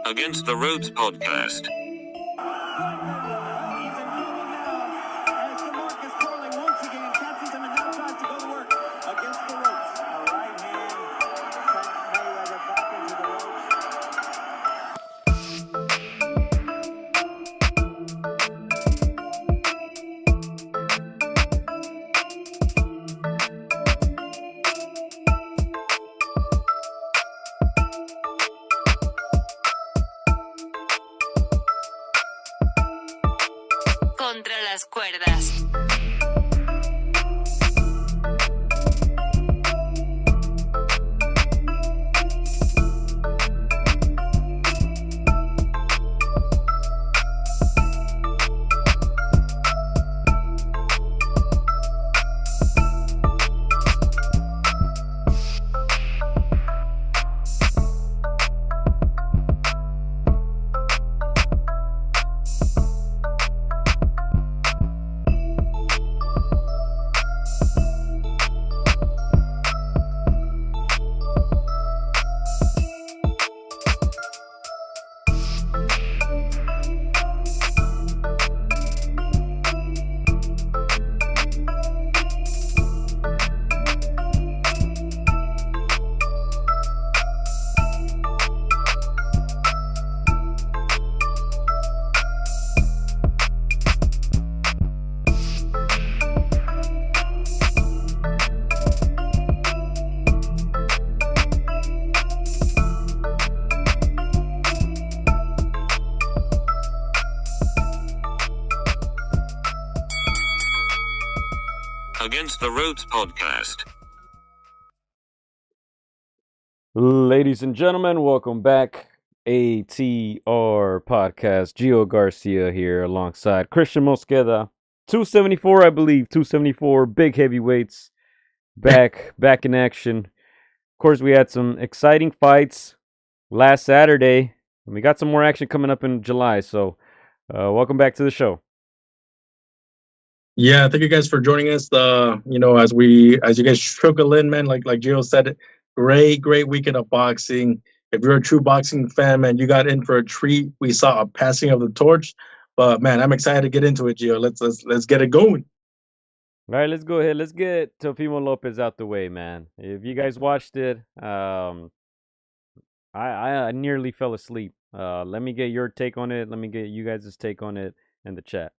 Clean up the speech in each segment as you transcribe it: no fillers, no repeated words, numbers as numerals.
Against the Ropes podcast. Contra las cuerdas. Against the Ropes podcast. Ladies and gentlemen, welcome back. AtR podcast. Gio Garcia here alongside Christian Mosqueda. 274, I believe. 274, big heavyweights. Back in action. Of course, we had some exciting fights last Saturday. And we got some more action coming up in July. So, welcome back to the show. Yeah, thank you guys for joining us. As you guys trickle in, man, like Gio said, great weekend of boxing. If you're a true boxing fan, man, you got in for a treat. We saw a passing of the torch, but man, I'm excited to get into it, Gio. Let's get it going. All right, let's go ahead. Let's get Teofimo Lopez out the way, man. If you guys watched it, I nearly fell asleep. Let me get your take on it. Let me get you guys' take on it in the chat.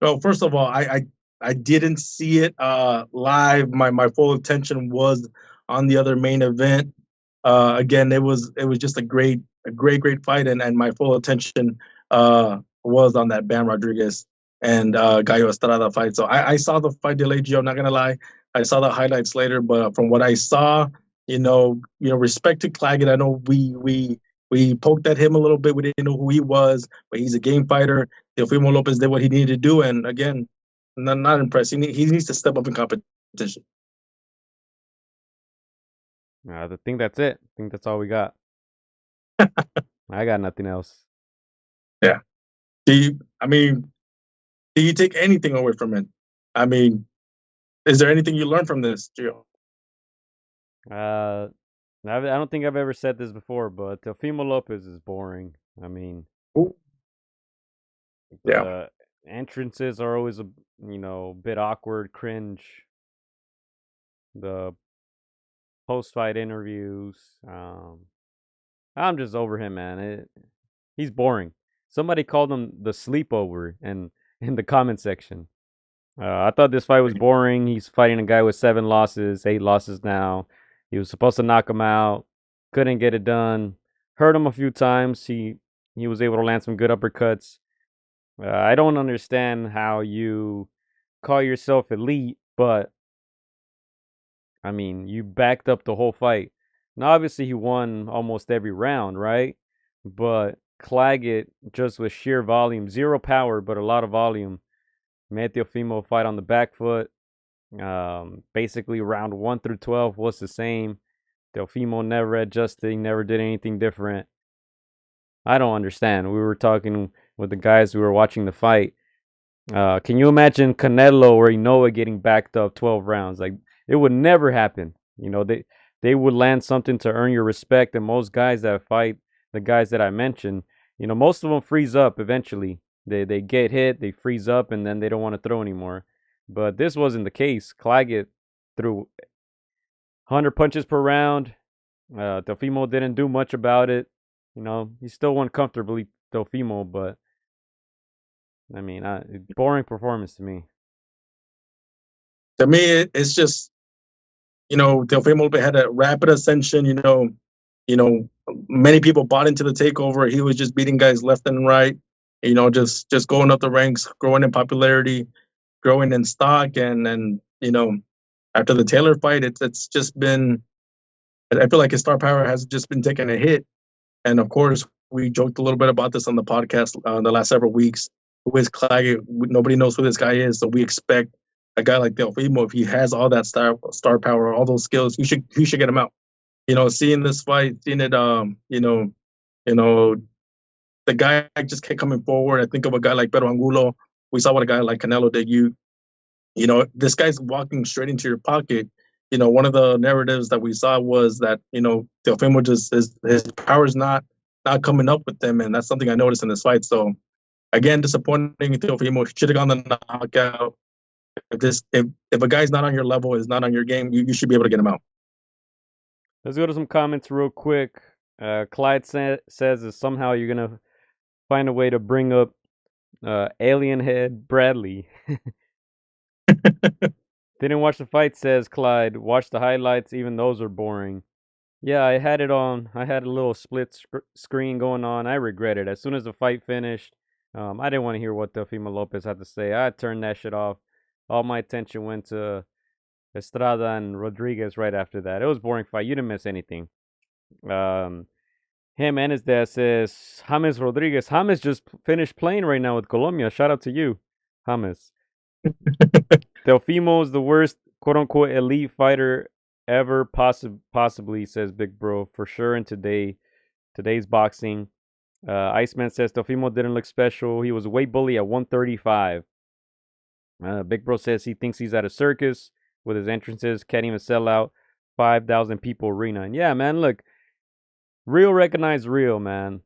Well, first of all, I didn't see it live. My full attention was on the other main event. Again, it was just a great fight, and my full attention was on that Bam Rodriguez and Gallo Estrada fight. So I saw the fight delay, Gio. Not gonna lie, I saw the highlights later, but from what I saw, respect to Claggett. I know we poked at him a little bit. We didn't know who he was, but he's a game fighter. Teofimo Lopez did what he needed to do, and again, not impressed. He needs to step up in competition. I think that's it. I think that's all we got. I got nothing else. Yeah. Do you take anything away from it? I mean, is there anything you learned from this, Gio? I don't think I've ever said this before, but Teofimo Lopez is boring. I mean, Ooh. the entrances are always a bit awkward, cringe. The post-fight interviews, I'm just over him, man. He's boring. Somebody called him the sleepover in the comment section. I thought this fight was boring. He's fighting a guy with 7 losses, 8 losses now. He was supposed to knock him out, couldn't get it done. Hurt him a few times. He was able to land some good uppercuts. I don't understand how you call yourself elite, but I mean, you backed up the whole fight. Now, obviously, he won almost every round, right? But Claggett, just with sheer volume, 0 power, but a lot of volume, made Teofimo fight on the back foot. Basically, round 1 through 12 was the same. Teofimo never adjusted. He never did anything different. I don't understand. We were talking with the guys who were watching the fight. Can you imagine Canelo or Inoue getting backed up 12 rounds? Like, it would never happen. They would land something to earn your respect. And most guys that fight the guys that I mentioned, most of them freeze up eventually. They get hit, they freeze up, and then they don't want to throw anymore. But this wasn't the case. Claggett threw 100 punches per round. Teofimo didn't do much about it. He still won comfortably, Teofimo, but I mean, boring performance to me. To me, it's just, Teofimo had a rapid ascension. Many people bought into the takeover. He was just beating guys left and right. Just going up the ranks, growing in popularity, growing in stock, and after the Taylor fight, it's just been. I feel like his star power has just been taking a hit, and of course, we joked a little bit about this on the podcast the last several weeks. Who is Claggett? Nobody knows who this guy is, so we expect a guy like Teofimo, if he has all that star power, all those skills, you should get him out. Seeing this fight, seeing it, the guy just kept coming forward. I think of a guy like Pedro Angulo. We saw what a guy like Canelo did. This guy's walking straight into your pocket. One of the narratives that we saw was that Teofimo just his power's not coming up with them, and that's something I noticed in this fight. So again, disappointing. Teofimo should have gone the knockout. If a guy's not on your level, is not on your game, you should be able to get him out. Let's go to some comments real quick. Clyde says that somehow you're gonna find a way to bring up Alien Head Bradley. Didn't watch the fight, says Clyde. Watch the highlights, even those are boring. Yeah, I had it on. I had a little split screen going on. I regret it. As soon as the fight finished, I didn't want to hear what Teofimo Lopez had to say. I turned that shit off. All my attention went to Estrada and Rodriguez right after that. It was a boring fight. You didn't miss anything. Him and his dad says, James Rodriguez. James just finished playing right now with Colombia. Shout out to you, James. Teofimo is the worst quote-unquote elite fighter ever, possibly, says Big Bro, for sure in today's boxing. Iceman says Teofimo didn't look special. He was a weight bully at 135. Big Bro says he thinks he's at a circus with his entrances. Can't even sell out 5,000 people arena. And yeah, man, look, real recognize real, man.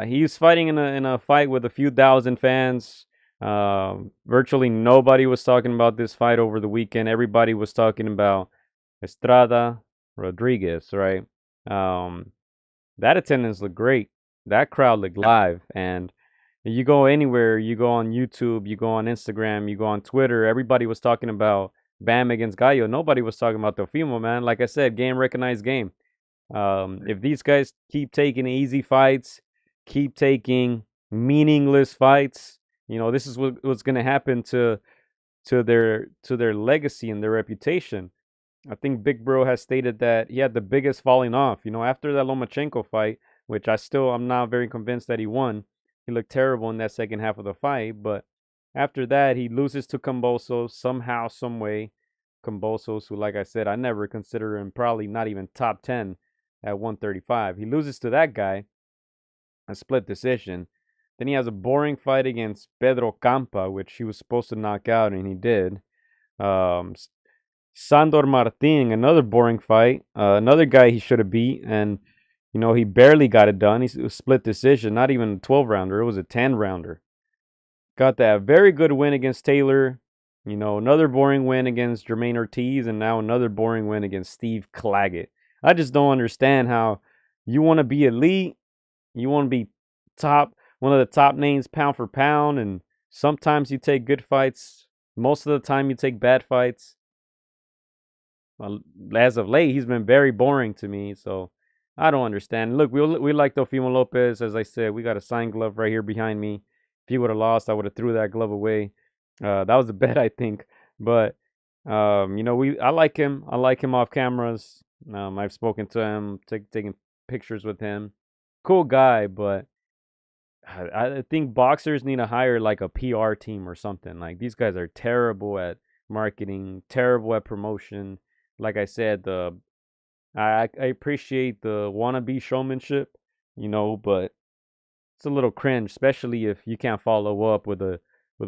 He's fighting in a fight with a few thousand fans. Virtually nobody was talking about this fight over the weekend. Everybody was talking about Estrada, Rodriguez, right? That attendance looked great. That crowd looked live. And you go anywhere, you go on YouTube, you go on Instagram, you go on Twitter, everybody was talking about Bam against Gallo. Nobody was talking about Teofimo, man. Like I said, game recognized game. If these guys keep taking easy fights, keep taking meaningless fights, this is what's going to happen to their legacy and their reputation. I think Big Bro has stated that he had the biggest falling off. After that Lomachenko fight, which I'm not very convinced that he won. He looked terrible in that second half of the fight, but after that, he loses to Cambosos somehow, some way. Cambosos, who, like I said, I never consider him probably not even top 10 at 135. He loses to that guy, a split decision. Then he has a boring fight against Pedro Campa, which he was supposed to knock out, and he did. Sandor Martin, another boring fight. Another guy he should have beat, and he barely got it done. He was split decision, not even a 12-rounder. It was a 10-rounder. Got that very good win against Taylor. Another boring win against Jermaine Ortiz, and now another boring win against Steve Claggett. I just don't understand how you want to be elite, you want to be one of the top names pound for pound, and sometimes you take good fights. Most of the time you take bad fights. Well, as of late, he's been very boring to me, so I don't understand. Look, we like Teofimo Lopez. As I said, we got a signed glove right here behind me. If he would have lost, I would have threw that glove away. That was a bet, I think. But I like him. I like him off cameras. I've spoken to him, taking pictures with him. Cool guy, but I think boxers need to hire like a PR team or something. Like, these guys are terrible at marketing, terrible at promotion. Like I said, I appreciate the wannabe showmanship, but it's a little cringe, especially if you can't follow up with a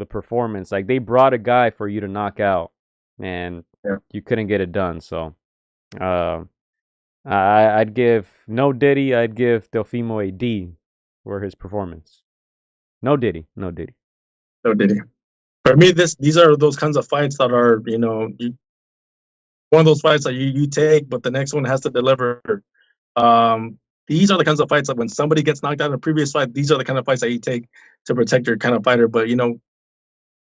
performance. Like, they brought a guy for you to knock out, and you couldn't get it done. So, I'd give no Diddy. I'd give Teofimo a D for his performance. No Diddy. No Diddy. So did he? For me, these are those kinds of fights that are, one of those fights that you take, but the next one has to deliver. Um, these are the kinds of fights that when somebody gets knocked out in a previous fight, these are the kind of fights that you take to protect your kind of fighter. But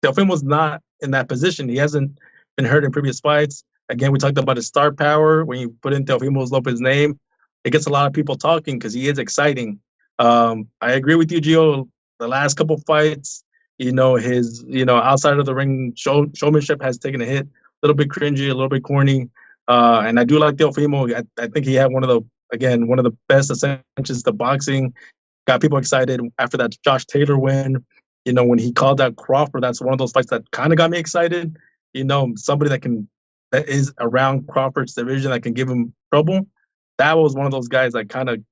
Teofimo's not in that position. He hasn't been hurt in previous fights. Again, we talked about his star power. When you put in Teofimo Lopez's name, it gets a lot of people talking because he is exciting. I agree with you, Gio. The last couple fights, his outside of the ring showmanship has taken a hit. A little bit cringy, a little bit corny. And I do like Teofimo. I think he had one of the best ascensions to boxing. Got people excited after that Josh Taylor win. When he called out Crawford, that's one of those fights that kind of got me excited. Somebody that is around Crawford's division that can give him trouble. That was one of those guys that kind of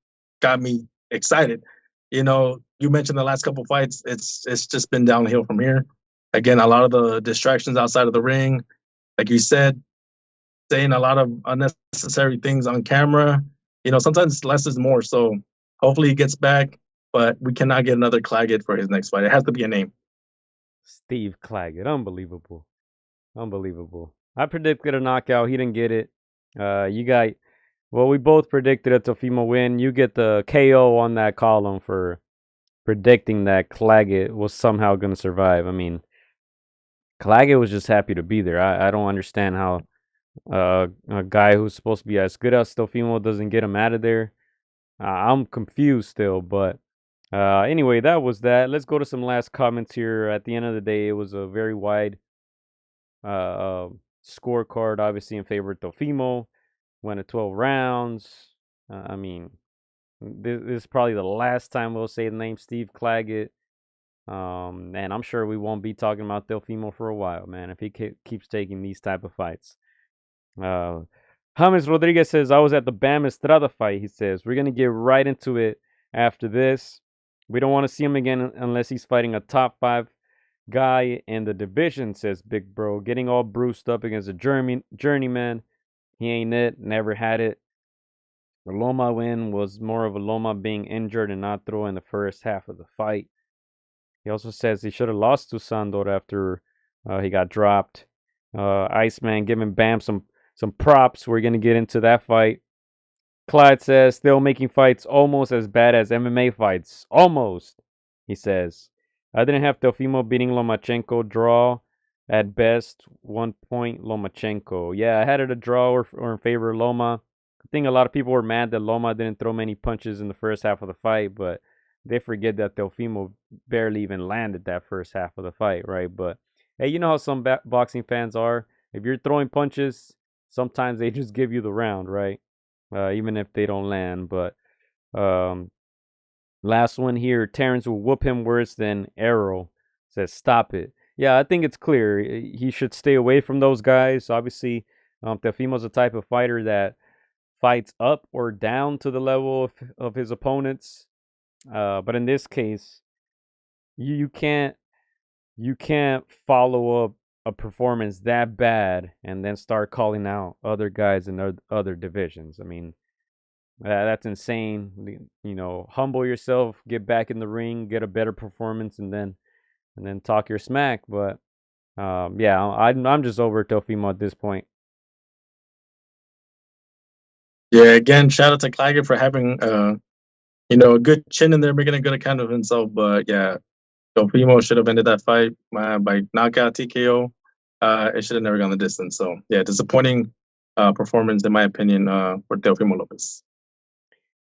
got me excited. You mentioned the last couple fights. It's just been downhill from here. Again, a lot of the distractions outside of the ring, like you said, saying a lot of unnecessary things on camera. Sometimes less is more. So hopefully he gets back, but we cannot get another Claggett for his next fight. It has to be a name. Steve Claggett. Unbelievable. Unbelievable. I predicted a knockout. He didn't get it. We both predicted a Teofimo win. You get the KO on that column for predicting that Claggett was somehow going to survive. I mean, Claggett was just happy to be there. I don't understand how a guy who's supposed to be as good as Teofimo doesn't get him out of there. I'm confused still, but anyway, that was that. Let's go to some last comments here. At the end of the day, it was a very wide scorecard, obviously in favor of Teofimo. Went at 12 rounds. I mean, this is probably the last time we'll say the name Steve Claggett. And I'm sure we won't be talking about Teofimo for a while, man, if he keeps taking these type of fights. James Rodriguez says, I was at the Bam Estrada fight, he says. We're going to get right into it after this. We don't want to see him again unless he's fighting a top 5 guy in the division, says Big Bro. Getting all bruised up against a journeyman. He ain't it. Never had it. The Loma win was more of a Loma being injured and not throwing the first half of the fight. He also says he should have lost to Sandor after he got dropped. Iceman giving Bam some props. We're going to get into that fight. Clyde says, still making fights almost as bad as MMA fights. Almost, he says. I didn't have Teofimo beating Lomachenko. Draw at best. 1 point Lomachenko. Yeah, I had it a draw or in favor of Loma. I think a lot of people were mad that Loma didn't throw many punches in the first half of the fight, but they forget that Teofimo barely even landed that first half of the fight, right? But hey, you know how some boxing fans are. If you're throwing punches, sometimes they just give you the round, right? Even if they don't land. But last one here, Terrence will whoop him worse than Arrow. Says, stop it. Yeah, I think it's clear. He should stay away from those guys. Obviously, Teofimo's the type of fighter that fights up or down to the level of his opponents. But in this case, you can't follow up a performance that bad and then start calling out other guys in other divisions. I mean, that's insane. Humble yourself, get back in the ring, get a better performance, and then talk your smack. But yeah, I'm just over Teofimo at this point. Yeah, again, shout out to Claggett for having a good chin in there, making a good account of himself. But yeah, Teofimo should have ended that fight by knockout TKO. It should have never gone the distance. So yeah, disappointing performance in my opinion for Teofimo Lopez.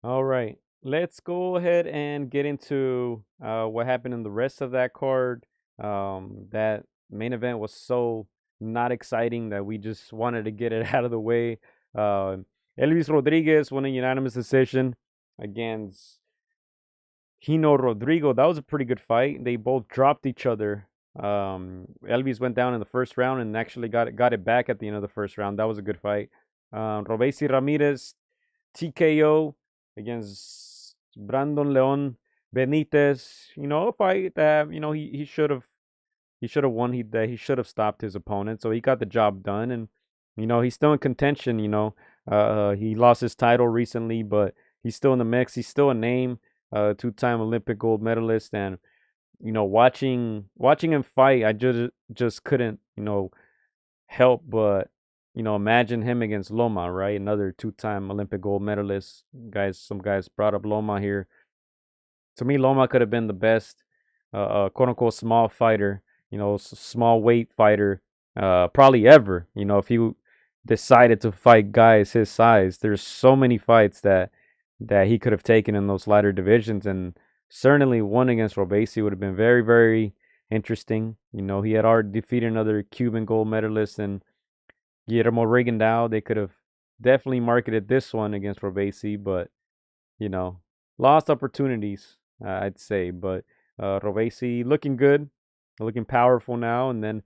All right, let's go ahead and get into what happened in the rest of that card. That main event was so not exciting that we just wanted to get it out of the way. Elvis Rodriguez won a unanimous decision against Hino Rodrigo. That was a pretty good fight. They both dropped each other. Elvis went down in the first round and actually got it back at the end of the first round. That was a good fight. Robesi Ramirez TKO against Brandon Leon Benitez. A fight that he should have won. He should have stopped his opponent. So he got the job done, and he's still in contention. He lost his title recently, but he's still in the mix. He's still a name, two-time Olympic gold medalist, and watching him fight, I just couldn't help but imagine him against Loma, right? Another two-time Olympic gold medalist. Some guys brought up Loma here. To me, Loma could have been the best, quote unquote, small fighter, small weight fighter, probably ever. If he decided to fight guys his size, there's so many fights that he could have taken in those lighter divisions, and certainly one against Robesi would have been very, very interesting. He had already defeated another Cuban gold medalist and Guillermo Rigondeaux. They could have definitely marketed this one against Robesi, but you know, lost opportunities, I'd say. But Robesi looking good, looking powerful now. And then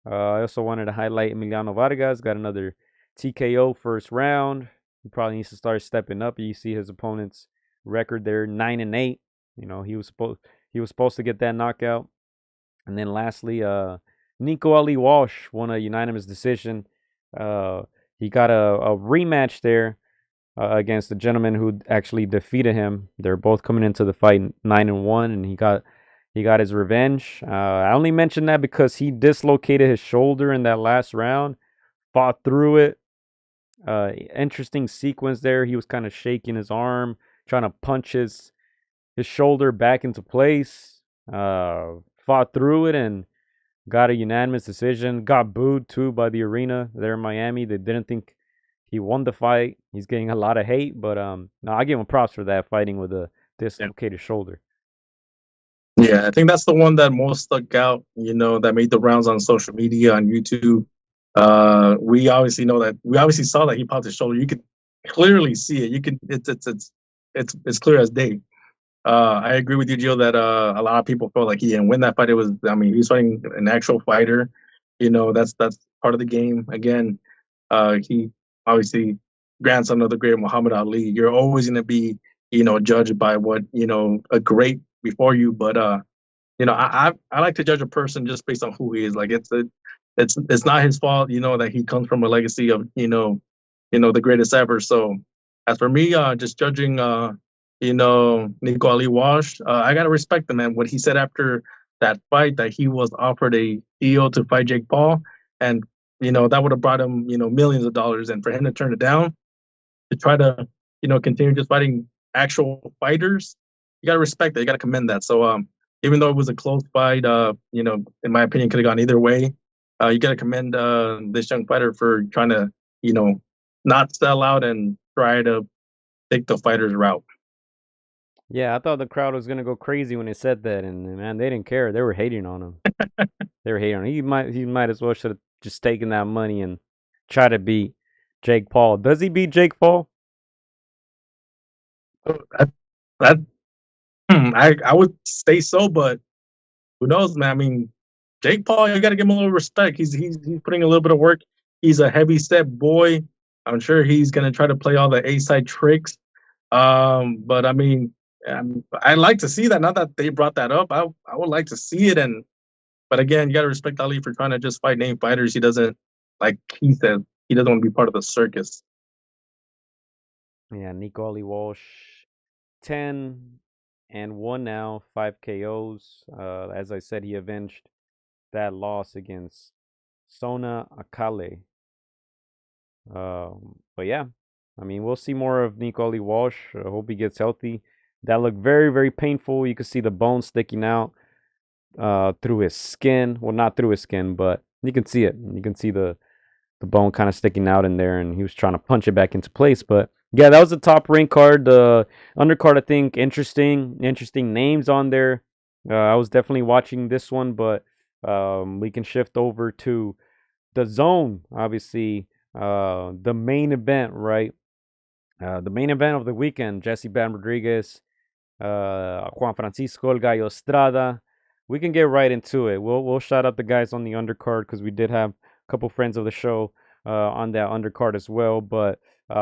I also wanted to highlight Emiliano Vargas, got another TKO first round. He probably needs to start stepping up. You see his opponent's record there, 9-8. He was supposed to get that knockout. And then lastly, Nico Ali Walsh won a unanimous decision. He got a rematch there against the gentleman who actually defeated him. They're both coming into the fight 9-1, and he got his revenge. I only mention that because he dislocated his shoulder in that last round, fought through it. Interesting sequence there. He was kind of shaking his arm, trying to punch his shoulder back into place. Fought through it and got a unanimous decision. Got booed too by the arena there in Miami. They didn't think he won the fight. He's getting a lot of hate, but no, I give him props for that, fighting with a dislocated shoulder. Yeah, I think that's the one that most stuck out, that made the rounds on social media, on YouTube. We obviously saw that he popped his shoulder. You could clearly see it. It's clear as day. I agree with you, Gio, that a lot of people felt like he didn't win that fight. He was fighting an actual fighter. That's part of the game. Again, he obviously grandson of the great Muhammad Ali. You're always going to be, judged by what a great before you. But I like to judge a person just based on who he is. Like it's not his fault, that he comes from a legacy of the greatest ever. So as for me, just judging, Nico Ali Walsh, I gotta respect the man. What he said after that fight, that he was offered a deal to fight Jake Paul, and that would have brought him millions of dollars, and for him to turn it down to try to continue just fighting actual fighters, you gotta respect that. You gotta commend that. So even though it was a close fight, in my opinion, could have gone either way. You gotta commend this young fighter for trying to not sell out and try to take the fighter's route. Yeah, I thought the crowd was gonna go crazy when he said that, and man, they didn't care. They were hating on him. They were hating on him. He might as well should have just taken that money and try to beat Jake Paul. Does he beat Jake Paul? That I would say so, but who knows, man? I mean, Jake Paul, you got to give him a little respect. He's putting a little bit of work. He's a heavy set boy. I'm sure he's gonna try to play all the A-side tricks. But I mean, I'd like to see that. Not that they brought that up, I would like to see it. But again, you got to respect Ali for trying to just fight name fighters. He doesn't, like he said, he doesn't want to be part of the circus. Yeah, Nico Ali Walsh, 10-1 now, 5 KOs. As I said, he avenged that loss against Sona Akale. But yeah, I mean, we'll see more of Nico Ali Walsh. I hope he gets healthy. That looked very, very painful. You could see the bone sticking out through his skin. Well, not through his skin, but you can see it. You can see the bone kind of sticking out in there, and he was trying to punch it back into place. But yeah, that was the top rank card. The undercard, I think, interesting names on there. I was definitely watching this one, but we can shift over to the zone. Obviously, the main event, right? The main event of the weekend: Jesse Bam Rodriguez, Juan Francisco El Gallo Estrada. We can get right into it. We'll shout out the guys on the undercard because we did have a couple friends of the show on that undercard as well. But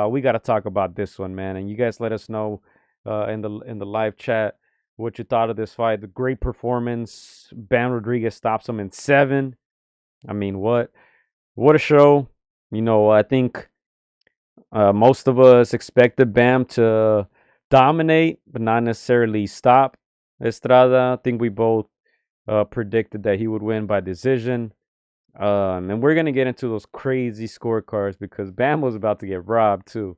we got to talk about this one, man. And you guys let us know in the live chat what you thought of this fight. The great performance. Bam Rodriguez stops him in 7. I mean, what a show. I think Most of us expected Bam to dominate, but not necessarily stop Estrada. I think we both predicted that he would win by decision. And we're gonna get into those crazy scorecards because Bam was about to get robbed too.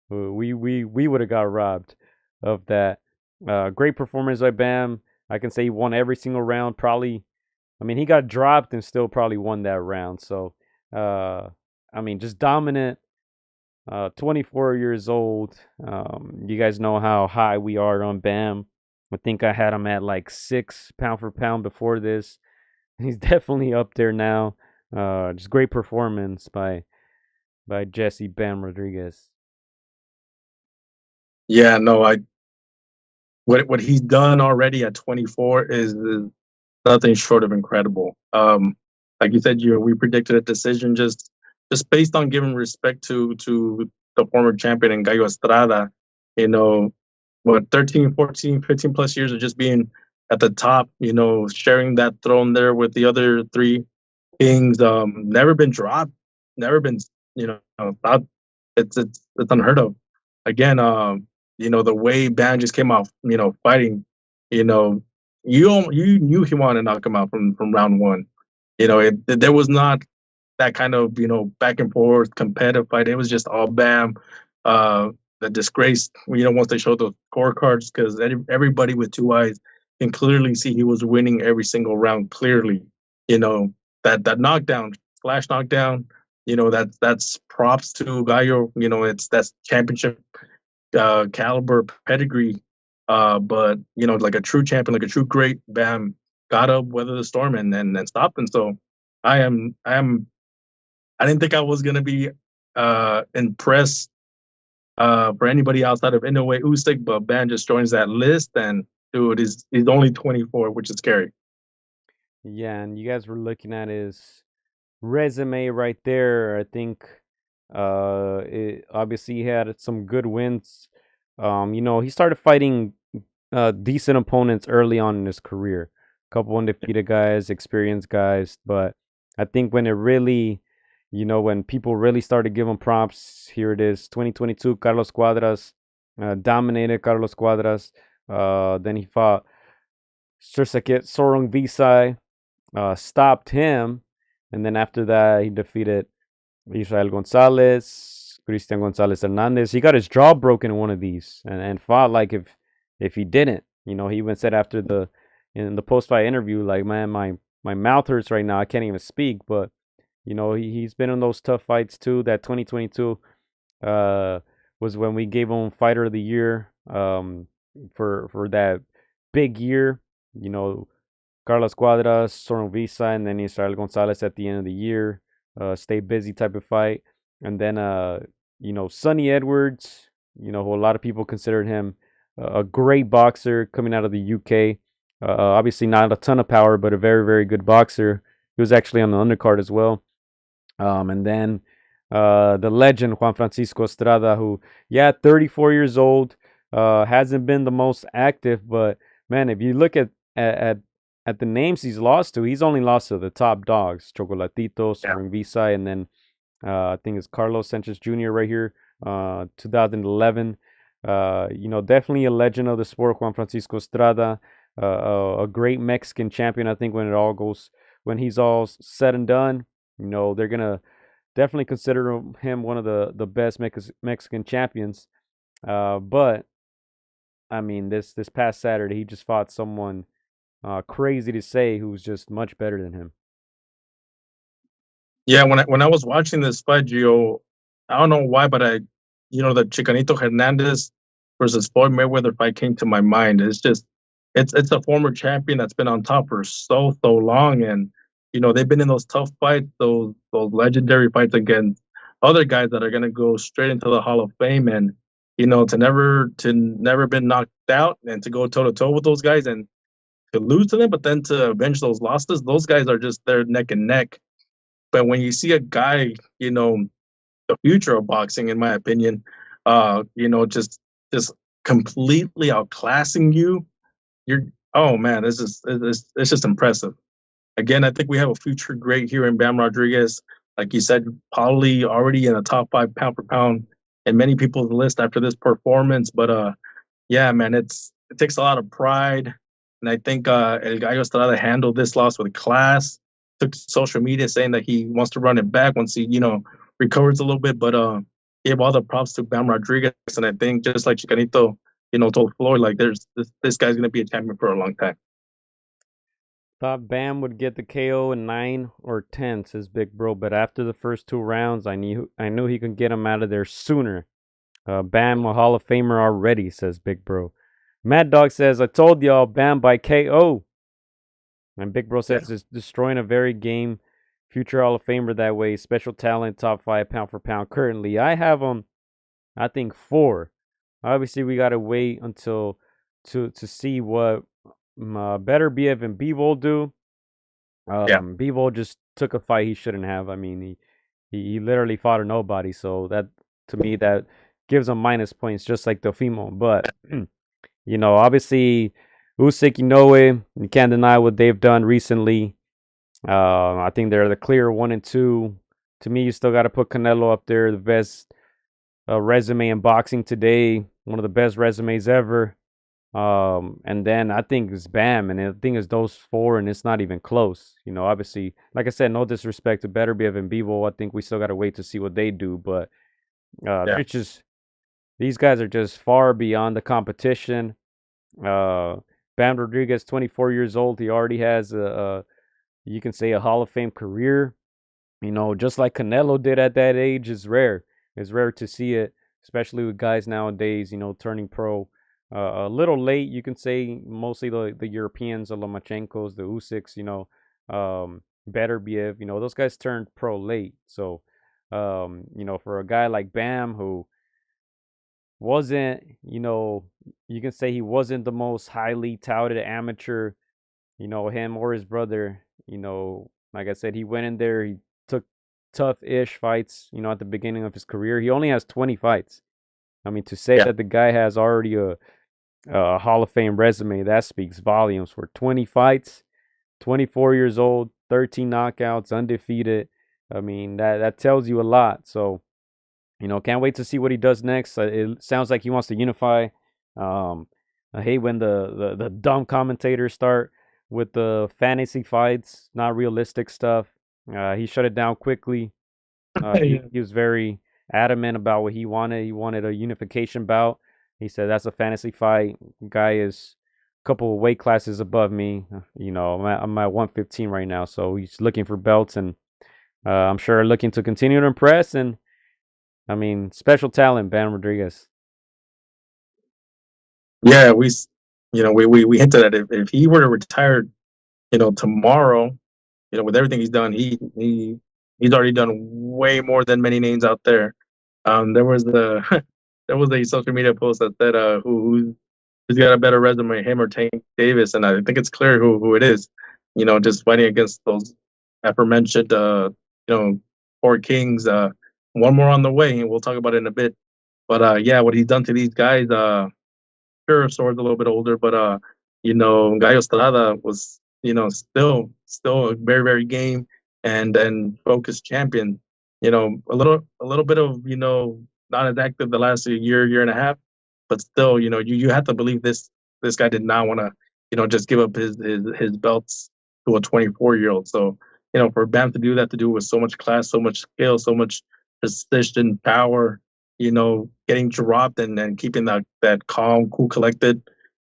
We would have got robbed of that. Great performance by Bam. I can say he won every single round. Probably, I mean, he got dropped and still probably won that round. So, I mean, just dominant. 24 years old. You guys know how high we are on Bam. I think I had him at like 6 pound for pound before this. He's definitely up there now. Just great performance by Jesse Bam Rodriguez. Yeah, no, what he's done already at 24 is nothing short of incredible. Like you said, we predicted a decision just based on giving respect to the former champion and Gallo Estrada. You know, what 13, 14, 15 plus years of just being at the top. You know, sharing that throne there with the other three kings. Never been dropped. Never been. You know, it's unheard of. Again, you know, the way Bam just came off, you know, fighting, you know, you knew he wanted to knock him out from round one. You know, there was not that kind of, you know, back and forth competitive fight. It was just all Bam. The disgrace, you know, once they showed the scorecards, because everybody with two eyes can clearly see he was winning every single round. Clearly, you know, that knockdown, flash knockdown. You know, that's props to Gallo. You know, that's championship caliber pedigree. But you know, like a true champion, like a true great, Bam got up, weathered the storm, and stopped. And so, I didn't think I was gonna be impressed for anybody outside of Inoue Usyk, but Bam just joins that list. And dude, he's only 24, which is scary. Yeah, and you guys were looking at his resume right there. I think obviously he had some good wins. You know, he started fighting decent opponents early on in his career. A couple undefeated guys, experienced guys, but I think when it really, you know, when people really started giving props, here it is, 2022, Carlos Cuadras dominated Carlos Cuadras. Then he fought Sergio Sorong Visay, stopped him, and then after that he defeated Israel Gonzalez, Christian Gonzalez Hernandez. He got his jaw broken in one of these, and fought like if he didn't. You know, he even said after in the post fight interview, like, man, my mouth hurts right now. I can't even speak. But you know, he's been in those tough fights too. That 2022 was when we gave him Fighter of the Year for that big year. You know, Carlos Cuadras, Soron Visa, and then Israel Gonzalez at the end of the year. Stay busy type of fight. And then, you know, Sonny Edwards, you know, who a lot of people considered him a great boxer coming out of the UK. Obviously, not a ton of power, but a very, very good boxer. He was actually on the undercard as well. And then the legend, Juan Francisco Estrada, who, yeah, 34 years old, hasn't been the most active. But, man, if you look at the names he's lost to, he's only lost to the top dogs, Chocolatito, Soren Visay, and then I think it's Carlos Sanchez Jr. right here, 2011. You know, definitely a legend of the sport, Juan Francisco Estrada, a great Mexican champion. I think when he's all said and done, you know, they're gonna definitely consider him one of the best Mexican champions. But I mean, this past Saturday, he just fought someone crazy to say who's just much better than him. Yeah, when I was watching this fight, Gio, I don't know why, but you know, the Chicanito Hernandez versus Floyd Mayweather fight came to my mind. It's a former champion that's been on top for so long, and you know, they've been in those tough fights, those legendary fights against other guys that are gonna go straight into the Hall of Fame. And you know, to never been knocked out and to go toe to toe with those guys and to lose to them, but then to avenge those losses, those guys are just they're neck and neck. But when you see a guy, you know, the future of boxing, in my opinion, you know, just completely outclassing you, you're oh man, it's just impressive. Again, I think we have a future great here in Bam Rodriguez. Like you said, probably already in a top 5 pound for pound in many people's list after this performance. But yeah, man, it takes a lot of pride, and I think El Gallo Estrada handled this loss with class. Took to social media saying that he wants to run it back once he recovers a little bit, but gave all the props to Bam Rodriguez, and I think just like Chicanito, told Floyd, like there's this guy's gonna be a champion for a long time. Thought Bam would get the KO in 9 or 10, says Big Bro, but after the first 2 rounds, I knew he could get him out of there sooner. Bam, a Hall of Famer already, says Big Bro. Mad Dog says, I told y'all, Bam by KO. And Big Bro says, it's destroying a very game. Future Hall of Famer that way. Special talent, top 5 pound for pound. Currently, I have him, I think, 4. Obviously, we got to wait until to see what Better BF and Bivol do. Bivol just took a fight he shouldn't have. I mean, he literally fought a nobody. So that, to me, that gives him minus points, just like Teofimo. But obviously, Usyk, you can't deny what they've done recently. I think they're the clear 1 and 2. To me, you still got to put Canelo up there, the best resume in boxing today, one of the best resumes ever. And then I think it's Bam, and I think it's those 4, and it's not even close. Obviously, like I said, no disrespect to Better BF and Bivol. I think we still got to wait to see what they do, but it's just, these guys are just far beyond the competition. Bam Rodriguez, 24 years old. He already has you can say a Hall of Fame career. Just like Canelo did at that age is rare. It's rare to see it, especially with guys nowadays, turning pro. A little late, you can say, mostly the Europeans, the Lomachenkos, the Usyks, Better BF, those guys turned pro late. So, for a guy like Bam, who wasn't, you can say he wasn't the most highly touted amateur, him or his brother, like I said, he went in there, he took tough-ish fights, at the beginning of his career. He only has 20 fights. I mean, to say that the guy has already a Hall of Fame resume, that speaks volumes. For 20 fights, 24 years old, 13 knockouts, undefeated. I mean, that tells you a lot. So, can't wait to see what he does next. It sounds like he wants to unify. I hate when the dumb commentators start with the fantasy fights, not realistic stuff. He shut it down quickly. He was very adamant about what he wanted. He wanted a unification bout. He said, that's a fantasy fight. Guy is a couple of weight classes above me. I'm at 115 right now. So he's looking for belts, and I'm sure looking to continue to impress. And I mean, special talent, Bam Rodriguez. Yeah, we hinted at if he were to retire, tomorrow, with everything he's done, he's already done way more than many names out there. There was there was a social media post that said who's got a better resume, him or Tank Davis, and I think it's clear who it is. Just fighting against those aforementioned 4 kings. One more on the way, and we'll talk about it in a bit. But yeah, what he's done to these guys, sure, Sword's a little bit older, but Gallo Estrada was, still a very, very game and focused champion. A little bit of, not as active the last year and a half, but still, you have to believe this guy did not want to, just give up his belts to a 24-year-old. So, for Bam to do that, to do it with so much class, so much skill, so much precision, power, getting dropped and keeping that calm, cool, collected,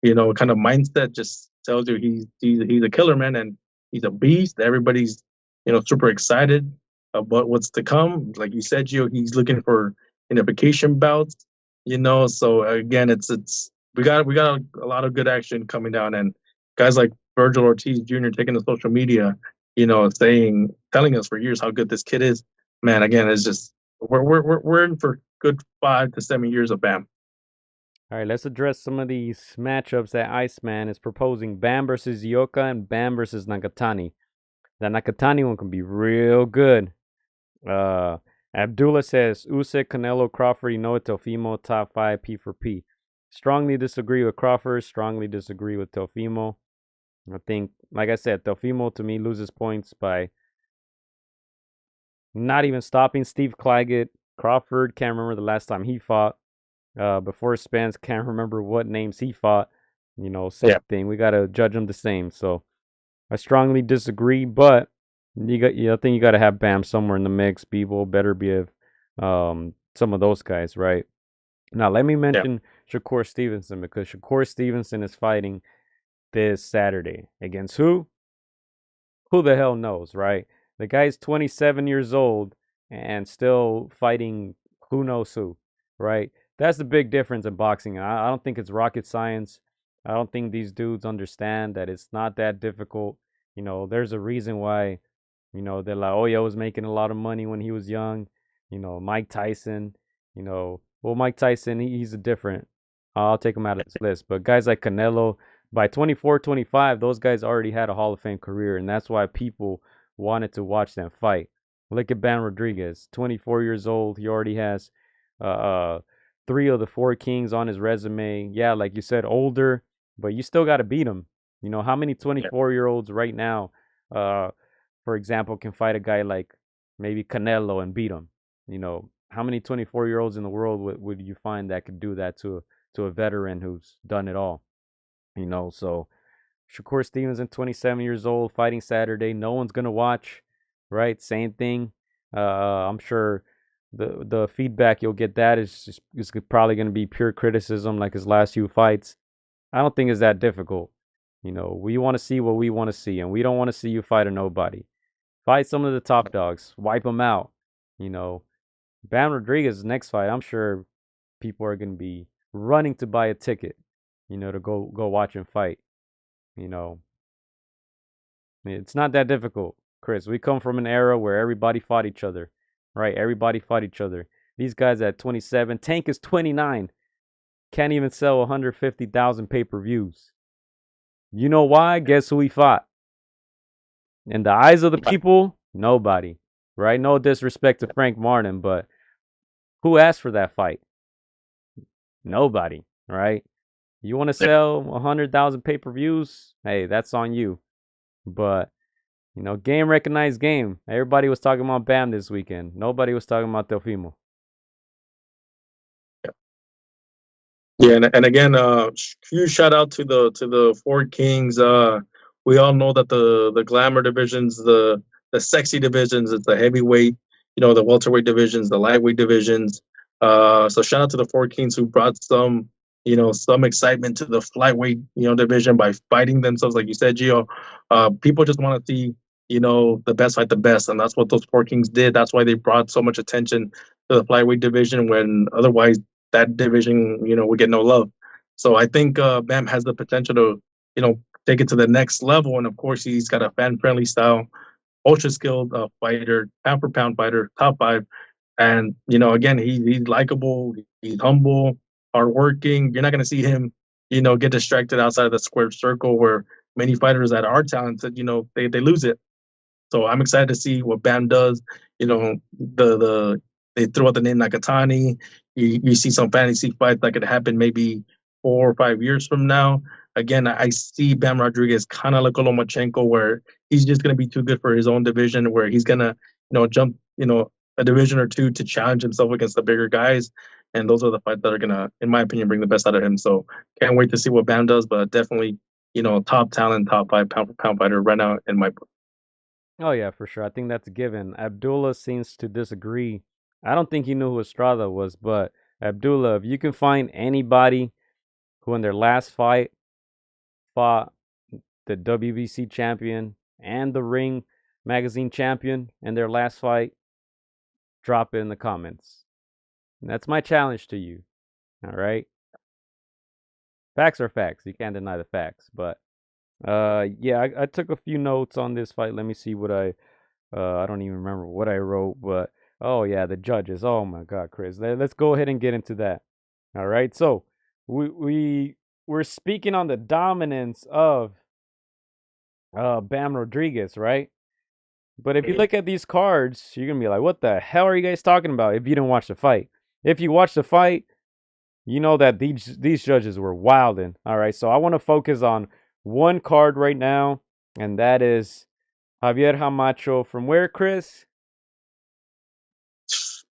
kind of mindset, just tells you he's a killer, man, and he's a beast. Everybody's, super excited about what's to come. Like you said, Gio, he's looking for unification bouts, So again, we got a lot of good action coming down, and guys like Virgil Ortiz Jr. taking to social media, telling us for years how good this kid is. Man, again, it's just we're in for good 5 to 7 years of Bam. All right, let's address some of these matchups that Iceman is proposing. Bam versus Yoka and Bam versus Nakatani. That Nakatani one can be real good. Abdullah says, Usyk, Canelo, Crawford, Teofimo, top 5 P for P. Strongly disagree with Crawford. Strongly disagree with Teofimo. I think, like I said, Teofimo to me loses points by not even stopping Steve Claggett. Crawford, can't remember the last time he fought. Before Spence, can't remember what names he fought. Same thing. We gotta judge them the same. So I strongly disagree, but I think you gotta have Bam somewhere in the mix. Bebo better be some of those guys, right? Now let me mention Shakur Stevenson, because Shakur Stevenson is fighting this Saturday against who? Who the hell knows, right? The guy's 27 years old and still fighting who knows who, right? That's the big difference in boxing. I don't think it's rocket science. I don't think these dudes understand that it's not that difficult. There's a reason why, De La Hoya was making a lot of money when he was young. Mike Tyson, well, Mike Tyson, he's a different. I'll take him out of this list. But guys like Canelo, by 24, 25, those guys already had a Hall of Fame career, and that's why people wanted to watch them fight. Look at Bam Rodriguez, 24 years old. He already has 3 of the 4 Kings on his resume. Yeah, like you said, older, but you still got to beat him. How many 24-year-olds right now, for example, can fight a guy like maybe Canelo and beat him? How many 24-year-olds in the world would you find that could do that to a veteran who's done it all? So Shakur Stevenson, 27 years old, fighting Saturday. No one's gonna watch, right? Same thing. I'm sure the feedback you'll get that is probably gonna be pure criticism, like his last few fights. I don't think it's that difficult. We want to see what we want to see, and we don't want to see you fight a nobody. Fight some of the top dogs, wipe them out. Bam Rodriguez's next fight, I'm sure people are gonna be running to buy a ticket, to go watch him fight. It's not that difficult, Chris. We come from an era where everybody fought each other, right? Everybody fought each other. These guys at 27, Tank is 29, can't even sell 150,000 pay-per-views. You know why? Guess who he fought? In the eyes of the people, nobody, right? No disrespect to Frank Martin, but who asked for that fight? Nobody, right? You want to sell 100,000 pay-per-views? Hey, that's on you. But, game recognized game. Everybody was talking about Bam this weekend. Nobody was talking about Teofimo. Yeah, and again, huge shout out to the 4 Kings. We all know that the glamour divisions, the sexy divisions, it's the heavyweight, the welterweight divisions, the lightweight divisions. So shout out to the 4 Kings who brought some excitement to the flyweight, division by fighting themselves, like you said, Gio. People just want to see, the best fight the best, and that's what those 4 Kings did. That's why they brought so much attention to the flyweight division when otherwise that division, would get no love. So I think Bam has the potential to, take it to the next level. And of course, he's got a fan-friendly style, ultra-skilled fighter, pound-for-pound fighter, top 5. And, again, he's likable, he's humble, hardworking. You're not going to see him, get distracted outside of the square circle where many fighters that are talented, they lose it. So I'm excited to see what Bam does. They throw out the name Nakatani. You see some fantasy fights that could happen maybe 4 or 5 years from now. Again, I see Bam Rodriguez kind of like a Lomachenko, where he's just going to be too good for his own division, where he's going to, jump, a division or two to challenge himself against the bigger guys. And those are the fights that are going to, in my opinion, bring the best out of him. So can't wait to see what Bam does, but definitely, top talent, top 5 pound-for-pound fighter right now in my book. Oh, yeah, for sure. I think that's a given. Abdullah seems to disagree. I don't think he knew who Estrada was, but Abdullah, if you can find anybody who in their last fight fought the WBC champion and the Ring Magazine champion in their last fight, drop it in the comments. And that's my challenge to you. All right? Facts are facts. You can't deny the facts. But, yeah, I took a few notes on this fight. Let me see what I don't even remember what I wrote, but oh yeah, the judges. Oh my God, Chris. Let's go ahead and get into that. All right. So we're speaking on the dominance of Bam Rodriguez, right? But if you look at these cards, you're gonna be like, what the hell are you guys talking about if you didn't watch the fight? If you watch the fight, you know that these judges were wilding. All right. So I want to focus on one card right now, and that is Javier Camacho from where, Chris?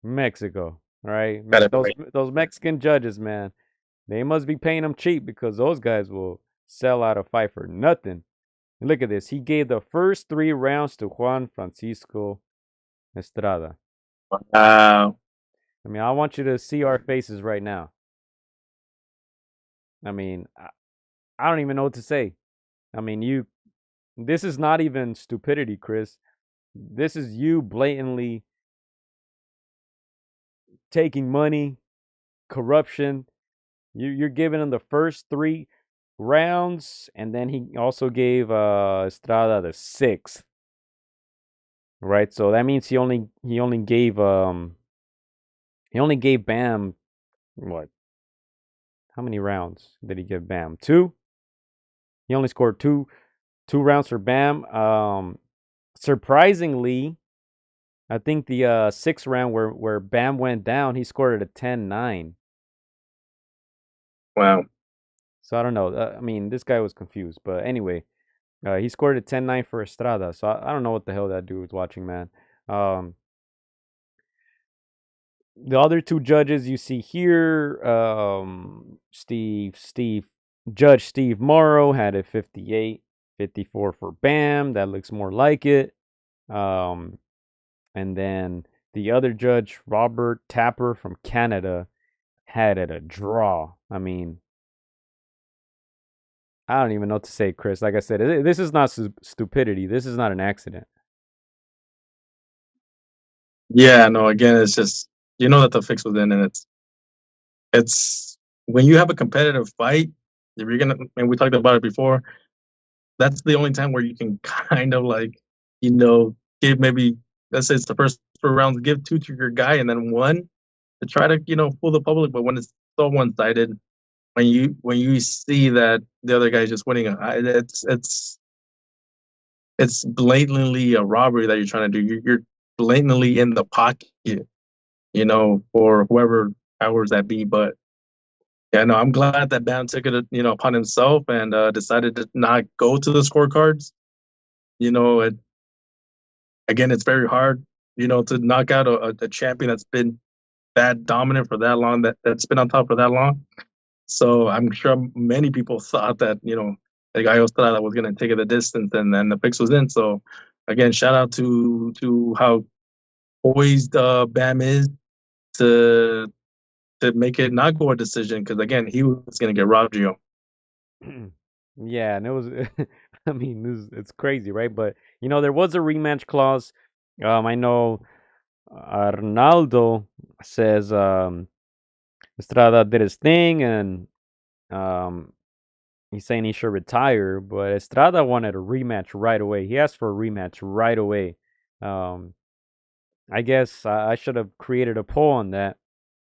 Mexico. right? Gotta Those Mexican judges, man, they must be paying them cheap because those guys will sell out a fight for nothing. And look at this. He gave the first 3 rounds to Juan Francisco Estrada. Wow. I mean, I want you to see our faces right now. I mean, I don't even know what to say. I mean, this is not even stupidity, Chris. This is you blatantly taking money, corruption. You're giving him the first 3 rounds, and then he also gave Estrada the 6th. Right? So that means he only gave Bam what? How many rounds did he give Bam? 2? He only scored 2 rounds for Bam. Surprisingly, I think the 6th round where Bam went down, he scored at a 10-9. Wow. So I don't know. I mean, this guy was confused, but anyway, he scored a 10-9 for Estrada. So I don't know what the hell that dude was watching, man. The other 2 judges you see here, Judge Steve Morrow had a 58-54 for Bam. That looks more like it. And then the other judge, Robert Tapper from Canada, had it a draw. I mean, I don't even know what to say, Chris. Like I said, this is not stupidity. This is not an accident. Yeah, no, again, it's just, that the fix was in, and it's when you have a competitive fight, if you're gonna, and we talked about it before, that's the only time where you can kind of give maybe, let's say it's the first 4 rounds, give 2 to your guy and then 1 to try to, fool the public. But when it's so one-sided, when you see that the other guy is just winning, it's blatantly a robbery that you're trying to do. You're blatantly in the pocket, for whoever powers that be. But yeah, no, I'm glad that Bam took it, upon himself and decided to not go to the scorecards. Again, it's very hard, to knock out a champion that's been that dominant for that long, that's been on top for that long. So I'm sure many people thought that, the guy Estrada was going to take it the distance, and then the fix was in. So again, shout out to how poised Bam is to make it not go a decision, because again, he was going to get robbed, Yeah, and it was. I mean, it's crazy, right? But there was a rematch clause. I know Arnaldo says Estrada did his thing, and he's saying he should retire. But Estrada wanted a rematch right away. He asked for a rematch right away. I guess I should have created a poll on that.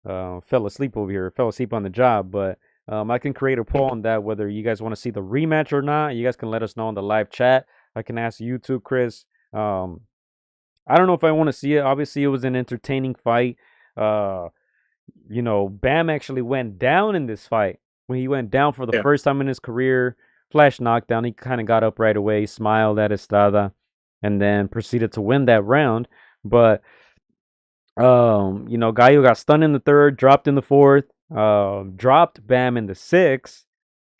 Fell asleep over here. Fell asleep on the job, but I can create a poll on that, whether you guys want to see the rematch or not. You guys can let us know in the live chat. I can ask you too, Chris. I don't know if I want to see it. Obviously, it was an entertaining fight. Bam actually went down in this fight. When he went down for the first time in his career, flash knockdown, he kind of got up right away, smiled at Estrada, and then proceeded to win that round. But Gallo got stunned in the 3rd, dropped in the 4th, dropped Bam in the 6th,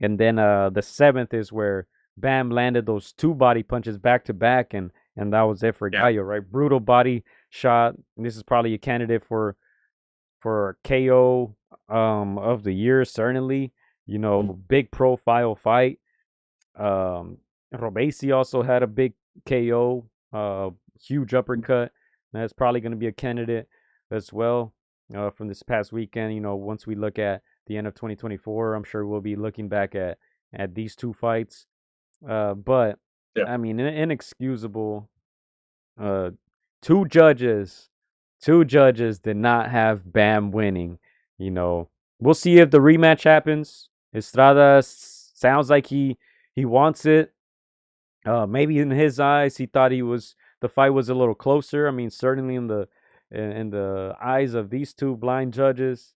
and then the 7th is where Bam landed those 2 body punches back to back, and that was it for Gallo, right? Brutal body shot. This is probably a candidate for KO of the year, certainly. Big profile fight. Robesi also had a big KO, huge uppercut. That's probably going to be a candidate as well from this past weekend. Once we look at the end of 2024, I'm sure we'll be looking back at these 2 fights. But I mean, inexcusable. 2 judges did not have Bam winning. We'll see if the rematch happens. Estrada sounds like he wants it. Maybe in his eyes, he thought the fight was a little closer. I mean, certainly in the eyes of these 2 blind judges,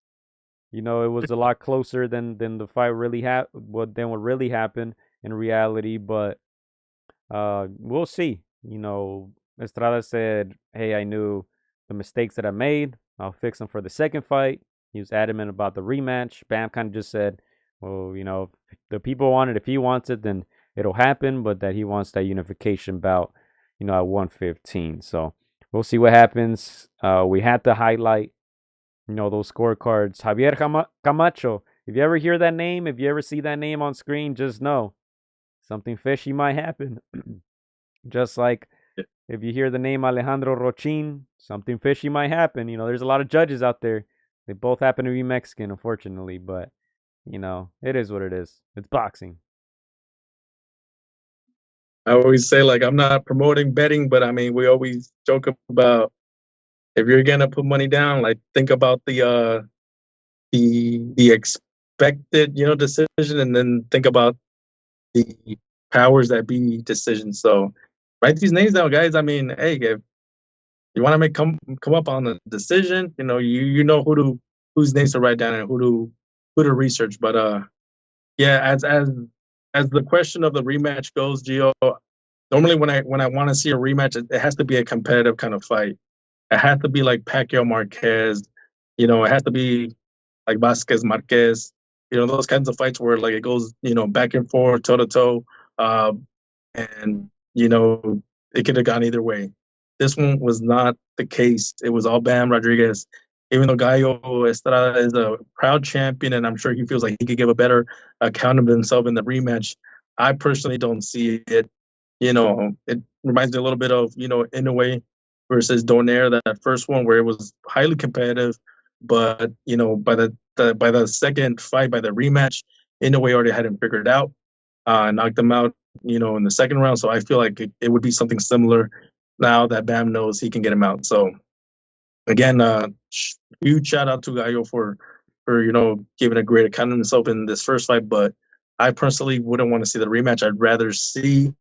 it was a lot closer than the fight really what really happened in reality. But we'll see. Estrada said, "Hey, I knew the mistakes that I made. fix him for the second fight. He was adamant about the rematch. Bam kind of just said, well, if the people want it, if he wants it, then it'll happen, but that he wants that unification bout, at 115. So we'll see what happens. We had to highlight, those scorecards. Javier Camacho. If you ever hear that name, if you ever see that name on screen, just know something fishy might happen. Just like if you hear the name Alejandro Rochin, something fishy might happen. There's a lot of judges out there. They both happen to be Mexican, unfortunately, but it is what it is. It's boxing. I always say, like, I'm not promoting betting, but I mean, we always joke about, if you're gonna put money down, like, think about the expected, decision, and then think about the powers that be decision. So write these names down, guys. I mean, hey, if you want to come up on a decision, you know whose names to write down and who to research. But yeah, as the question of the rematch goes, Gio, normally when I want to see a rematch, it has to be a competitive kind of fight. It has to be like Pacquiao Marquez. It has to be like Vasquez Marquez. Those kinds of fights where, like, it goes, back and forth, toe to toe, and it could have gone either way. This one was not the case. It was all Bam Rodriguez. Even though Gallo Estrada is a proud champion, and I'm sure he feels like he could give a better account of himself in the rematch, I personally don't see it. It reminds me a little bit of, Inoue versus Donaire, that first one where it was highly competitive, but by the second fight, by the rematch, Inoue already had him figured out, knocked him out, in the second round. So I feel like it would be something similar now that Bam knows he can get him out. So again, huge shout out to Gallo for giving a great account of himself in this first fight. But I personally wouldn't want to see the rematch. I'd rather see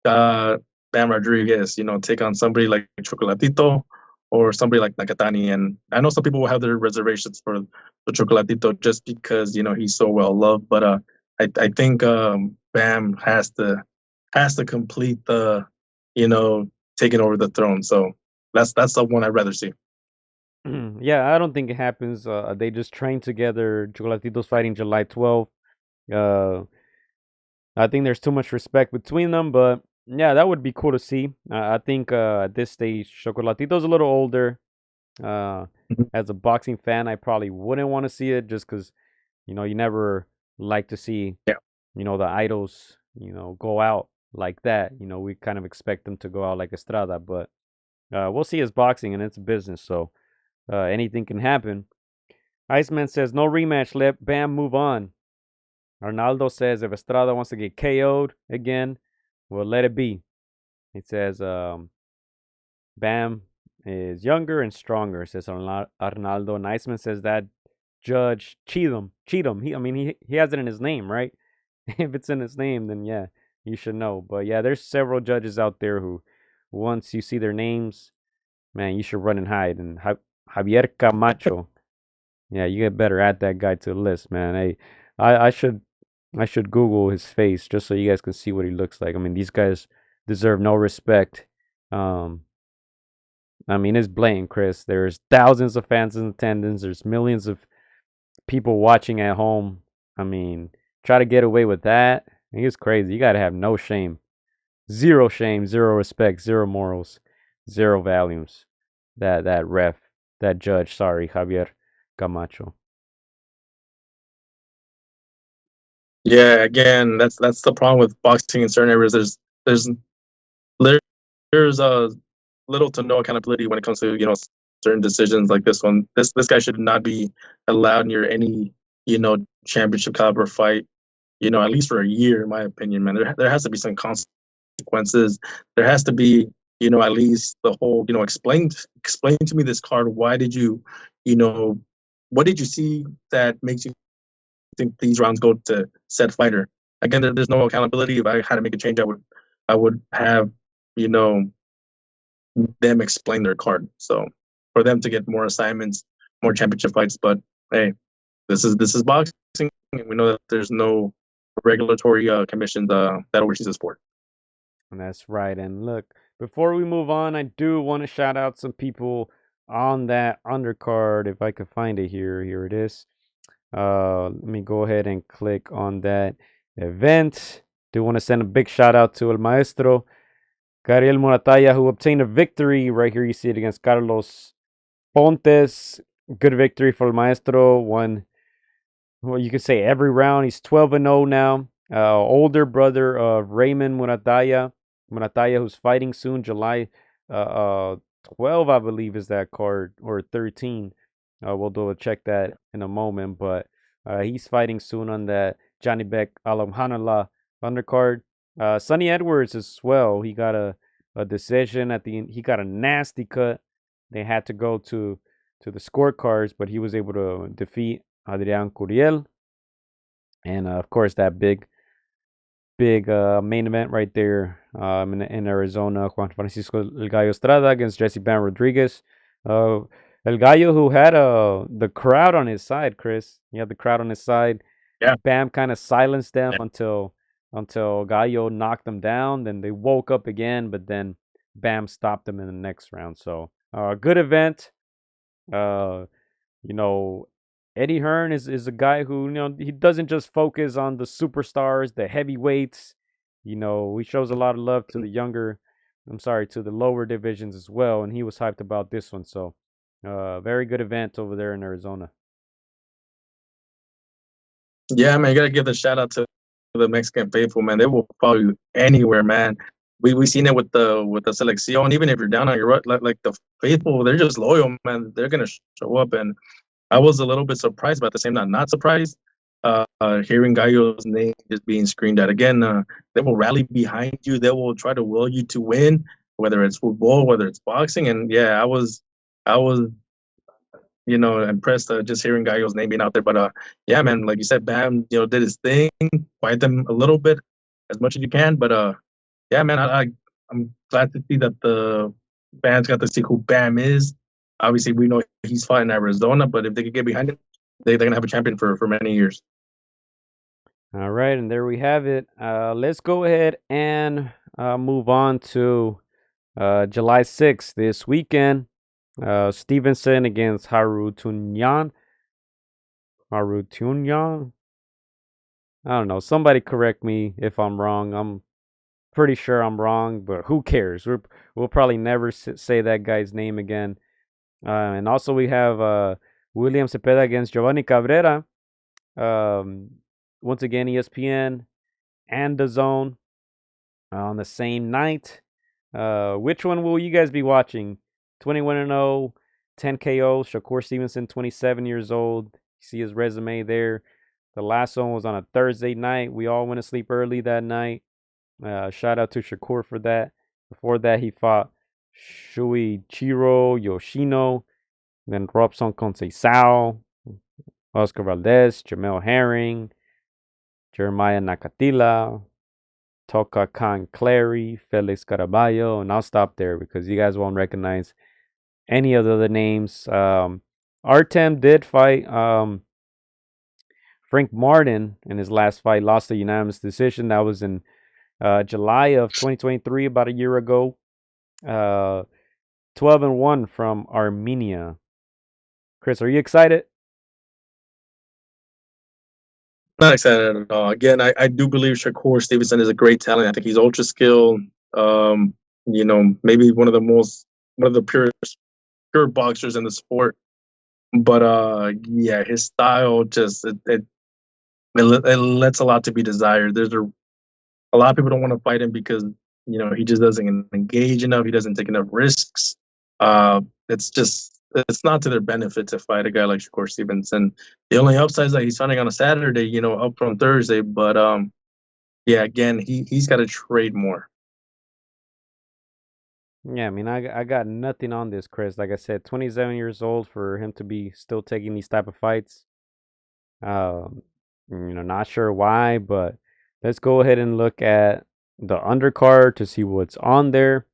Bam Rodriguez, take on somebody like Chocolatito or somebody like Nakatani. And I know some people will have their reservations for the Chocolatito just because, he's so well loved. But I think Bam has to complete the, taking over the throne. So that's the one I'd rather see. Yeah, I don't think it happens. They just train together. Chocolatito's fighting July 12th. I think there's too much respect between them, but yeah, that would be cool to see. I think at this stage, Chocolatito's a little older. As a boxing fan, I probably wouldn't want to see it just because, you never like to see, the idols, go out like that. We kind of expect them to go out like Estrada, but we'll see. It's boxing and it's business, so anything can happen. Iceman says, no rematch, let Bam move on. Arnaldo says, if Estrada wants to get KO'd again, well, let it be. It says, Bam is younger and stronger, says Arnaldo. And Iceman says that Judge Cheatham. He has it in his name, right? If it's in his name, then yeah, you should know. But yeah, there's several judges out there who, once you see their names, man, you should run and hide. And Javier Camacho, yeah, you get better add that guy to the list, man. Hey, I should Google his face just so you guys can see what he looks like. I mean, these guys deserve no respect. It's blatant, Chris. There's thousands of fans in attendance. There's millions of people watching at home. Try to get away with that. It's crazy. You got to have no shame. Zero shame, zero respect, zero morals, zero values. That judge, sorry, Javier Camacho. Yeah, again, that's the problem with boxing in certain areas. There's a little to no accountability when it comes to certain decisions like this one. This guy should not be allowed near any championship caliber fight. At least for a year, in my opinion, man. There has to be some consequences. There has to be at least the whole explain to me this card. Why did you what did you see that makes you think these rounds go to said fighter? Again, there's no accountability. If I had to make a change, I would have them explain their card. So for them to get more assignments, more championship fights. But hey, this is boxing. We know that there's no regulatory commissions that oversees the sport. And that's right. And look, before we move on, I do want to shout out some people on that undercard, if I could find it here it is. Let me go ahead and click on that event. Do want to send a big shout out to El Maestro Gabriel Muratalla, who obtained a victory. Right here, you see it against Carlos Pontes. Good victory for El Maestro. Won, well, you could say every round. He's 12-0 now. Older brother of Raymond Muratalla. Muratalla, who's fighting soon, July 12, I believe, is that card, or 13. We'll double check that in a moment, but he's fighting soon on that Johnny Beck Alhamdulillah undercard. Sonny Edwards as well. He got a decision at the end. He got a nasty cut. They had to go to the scorecards, but he was able to defeat Adrian Curiel. And of course, that big main event right there in Arizona, Juan Francisco El Gallo Estrada against Jesse Bam Rodriguez. El Gallo, who had the crowd on his side, Chris. He had the crowd on his side. Yeah. Bam kind of silenced them until Gallo knocked them down. Then they woke up again, but then Bam stopped them in the next round. So good event. You know, Eddie Hearn is a guy who, he doesn't just focus on the superstars, the heavyweights. He shows a lot of love to the lower divisions as well, and he was hyped about this one. So, very good event over there in Arizona. Yeah, man, you gotta give the shout out to the Mexican faithful, man. They will follow you anywhere, man. We seen it with the selección. Even if you're down on your rut, like the faithful, they're just loyal, man. They're gonna show up, and I was a little bit surprised, but at the same time, not surprised. Hearing Gallo's name just being screamed at again. They will rally behind you. They will try to will you to win, whether it's football, whether it's boxing. And yeah, I was impressed just hearing Gallo's name being out there. But yeah, man, like you said, Bam, did his thing, quiet them a little bit as much as you can. But yeah, man, I'm glad to see that the fans got to see who Bam is. Obviously, we know he's fighting in Arizona, but if they could get behind him, they're gonna have a champion for many years. All right, and there we have it. Let's go ahead and move on to July 6th this weekend. Stevenson against Harutyunyan. I don't know. Somebody correct me if I'm wrong. I'm pretty sure I'm wrong, but who cares? We'll probably never say that guy's name again. And also we have William Cepeda against Giovanni Cabrera. Once again, ESPN and DAZN on the same night. Which one will you guys be watching? 21-0, 10 KO. Shakur Stevenson, 27 years old. You see his resume there. The last one was on a Thursday night. We all went to sleep early that night. Shout out to Shakur for that. Before that, he fought Shuichiro Yoshino, then Robson Conceição, Oscar Valdez, Jamel Herring, Jeremiah Nakatila, Toka Khan Clary, Felix Caraballo, and I'll stop there because you guys won't recognize any of the other names. Artem did fight Frank Martin in his last fight, lost a unanimous decision. That was in July of 2023, about a year ago. 12-1 from Armenia. Chris, are you excited? Not excited at all. Again, I do believe Shakur Stevenson is a great talent. I think he's ultra skilled. Maybe one of the pure boxers in the sport. But yeah, his style just it lets a lot to be desired. There's a lot of people don't want to fight him because he just doesn't engage enough. He doesn't take enough risks. It's not to their benefit to fight a guy like Shakur Stevenson. The only upside is that he's fighting on a Saturday, up from Thursday. But yeah, again, he's got to trade more. Yeah, I mean, I got nothing on this, Chris. Like I said, 27 years old for him to be still taking these type of fights. Not sure why, but let's go ahead and look at the undercard to see what's on there.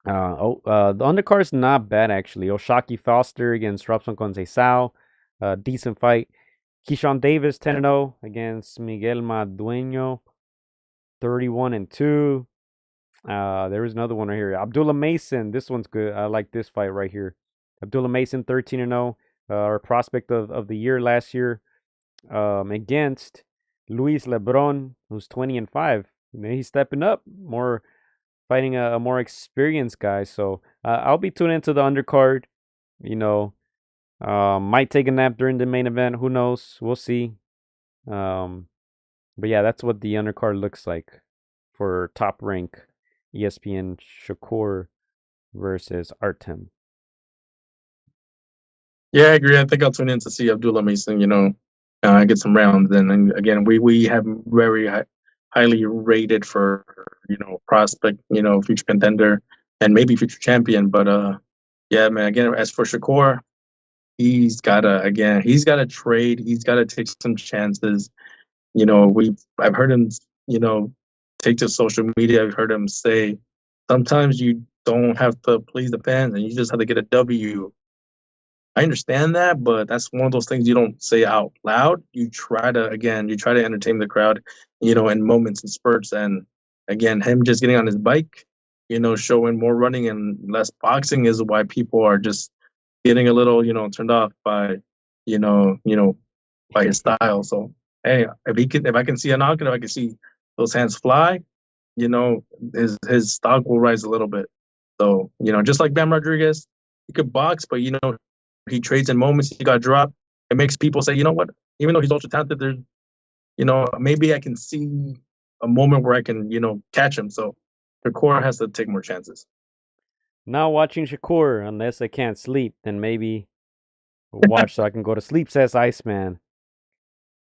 The undercard's not bad actually. Oshaki Foster against Robson Conceição, decent fight. Keyshawn Davis 10-0 against Miguel Madueño, 31-2. There was another one right here. Abdullah Mason. This one's good. I like this fight right here. Abdullah Mason, 13-0. Our prospect of the year last year. Against Luis Lebron, who's 20-5. He's stepping up, more fighting a more experienced guy. So I'll be tuning into the undercard. Might take a nap during the main event. Who knows? We'll see. But yeah, that's what the undercard looks like for top rank ESPN Shakur versus Artem. Yeah, I agree. I think I'll tune in to see Abdullah Mason, get some rounds. And again, we have very highly rated for, prospect, future contender and maybe future champion. But yeah, man, again, as for Shakur, he's gotta trade. He's gotta take some chances. I've heard him, take to social media. I've heard him say, sometimes you don't have to please the fans and you just have to get a W. I understand that, but that's one of those things you don't say out loud. You try to entertain the crowd, in moments and spurts. And again, him just getting on his bike, showing more running and less boxing is why people are just getting a little, turned off by, by his style. So hey, if I can see a knockout, if I can see those hands fly, his stock will rise a little bit. So, just like Bam Rodriguez, he could box, but he trades in moments. He got dropped. It makes people say, you know what? Even though he's ultra talented, there's, maybe I can see a moment where I can, catch him. So Shakur has to take more chances. Not watching Shakur unless I can't sleep. Then maybe watch so I can go to sleep, says Iceman.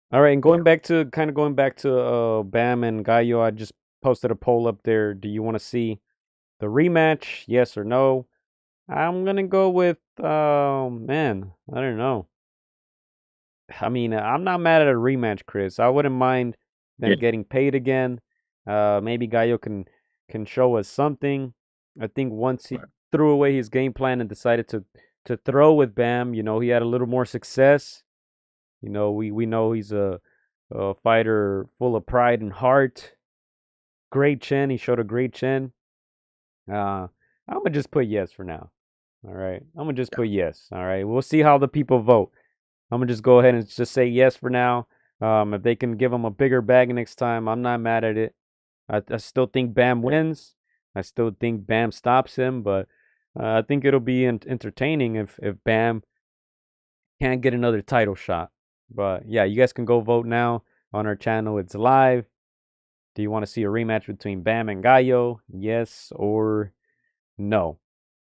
All right, and going back to Bam and Gallo, I just posted a poll up there. Do you want to see the rematch? Yes or no? I'm gonna go with man, I don't know. I mean, I'm not mad at a rematch, Chris. I wouldn't mind them getting paid again. Maybe Gallo can show us something. I think once he threw away his game plan and decided to throw with Bam, he had a little more success. We know he's a fighter full of pride and heart. Great chin. He showed a great chin. I'm gonna just put yes for now. All right. I'm gonna just put yes. All right. We'll see how the people vote. I'm gonna just go ahead and just say yes for now. If they can give him a bigger bag next time, I'm not mad at it. I still think Bam wins. I still think Bam stops him, but I think it'll be entertaining if Bam can't get another title shot. But yeah, you guys can go vote now on our channel. It's live. Do you want to see a rematch between Bam and Gallo? Yes or no?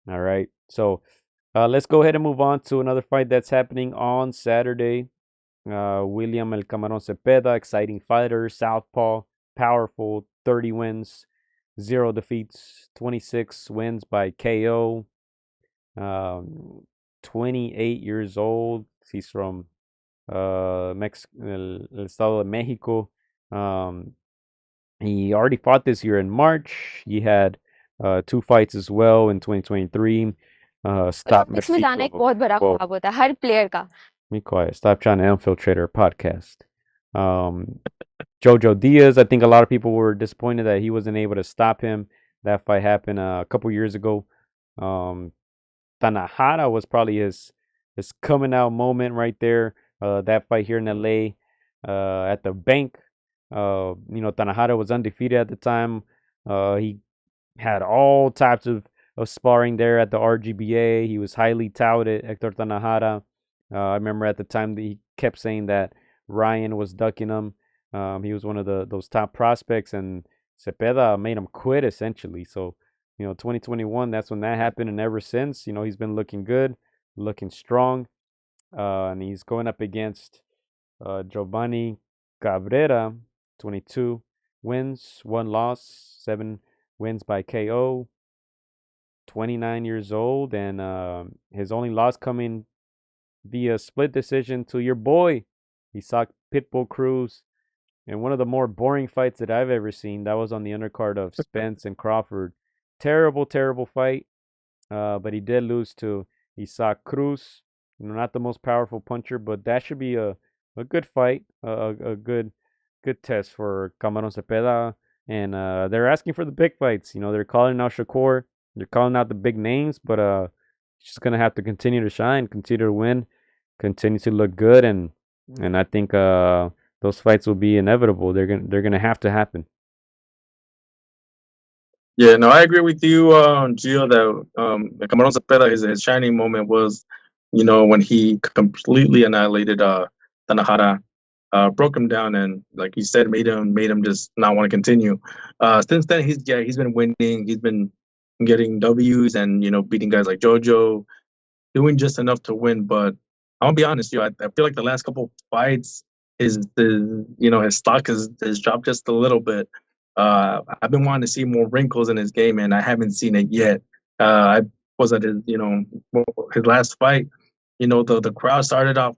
All right. So let's go ahead and move on to another fight that's happening on Saturday. William El Camarón Cepeda, exciting fighter, southpaw, powerful, 30 wins, 0 defeats, 26 wins by KO. 28 years old. He's from el Estado de Mexico. He already fought this year in March. He had 2 fights as well in 2023. Stop इसमें जाना एक बहुत बड़ा ख्वाब होता है हर player का. Be quiet. Stop trying to infiltrate our podcast. Jojo Diaz, I think a lot of people were disappointed that he wasn't able to stop him. That fight happened a couple years ago. Tanahara was probably his coming out moment right there. That fight here in LA at the bank. Tanahara was undefeated at the time. He had all types of sparring there at the RGBA. He was highly touted, Hector Tanahara. I remember at the time that he kept saying that Ryan was ducking him. He was one of those top prospects, and Cepeda made him quit essentially. So, 2021, that's when that happened, and ever since, he's been looking good, looking strong, and he's going up against Giovanni Cabrera, 22 wins, 1 loss, 7 wins by KO, 29 years old, and his only loss coming via split decision to your boy, Isaac Pitbull Cruz, in one of the more boring fights that I've ever seen. That was on the undercard of Spence and Crawford. Terrible, terrible fight, but he did lose to Isaac Cruz. Not the most powerful puncher, but that should be a good fight, a good test for Camarón Cepeda. and they're asking for the big fights. You know, they're calling out Shakur, they're calling out the big names, but just gonna have to continue to shine, continue to win, continue to look good, and I think those fights will be inevitable. They're gonna have to happen. Yeah, no, I agree with you, Gio, that Cameron Cepeda, his shining moment was, when he completely annihilated Tanahara, broke him down, and like you said, made him just not want to continue. Since then, he's been winning. He's been getting W's and beating guys like JoJo, doing just enough to win. But I'll be honest, I feel like the last couple fights, his stock has dropped just a little bit. I've been wanting to see more wrinkles in his game, and I haven't seen it yet. I was at his last fight. The crowd started off,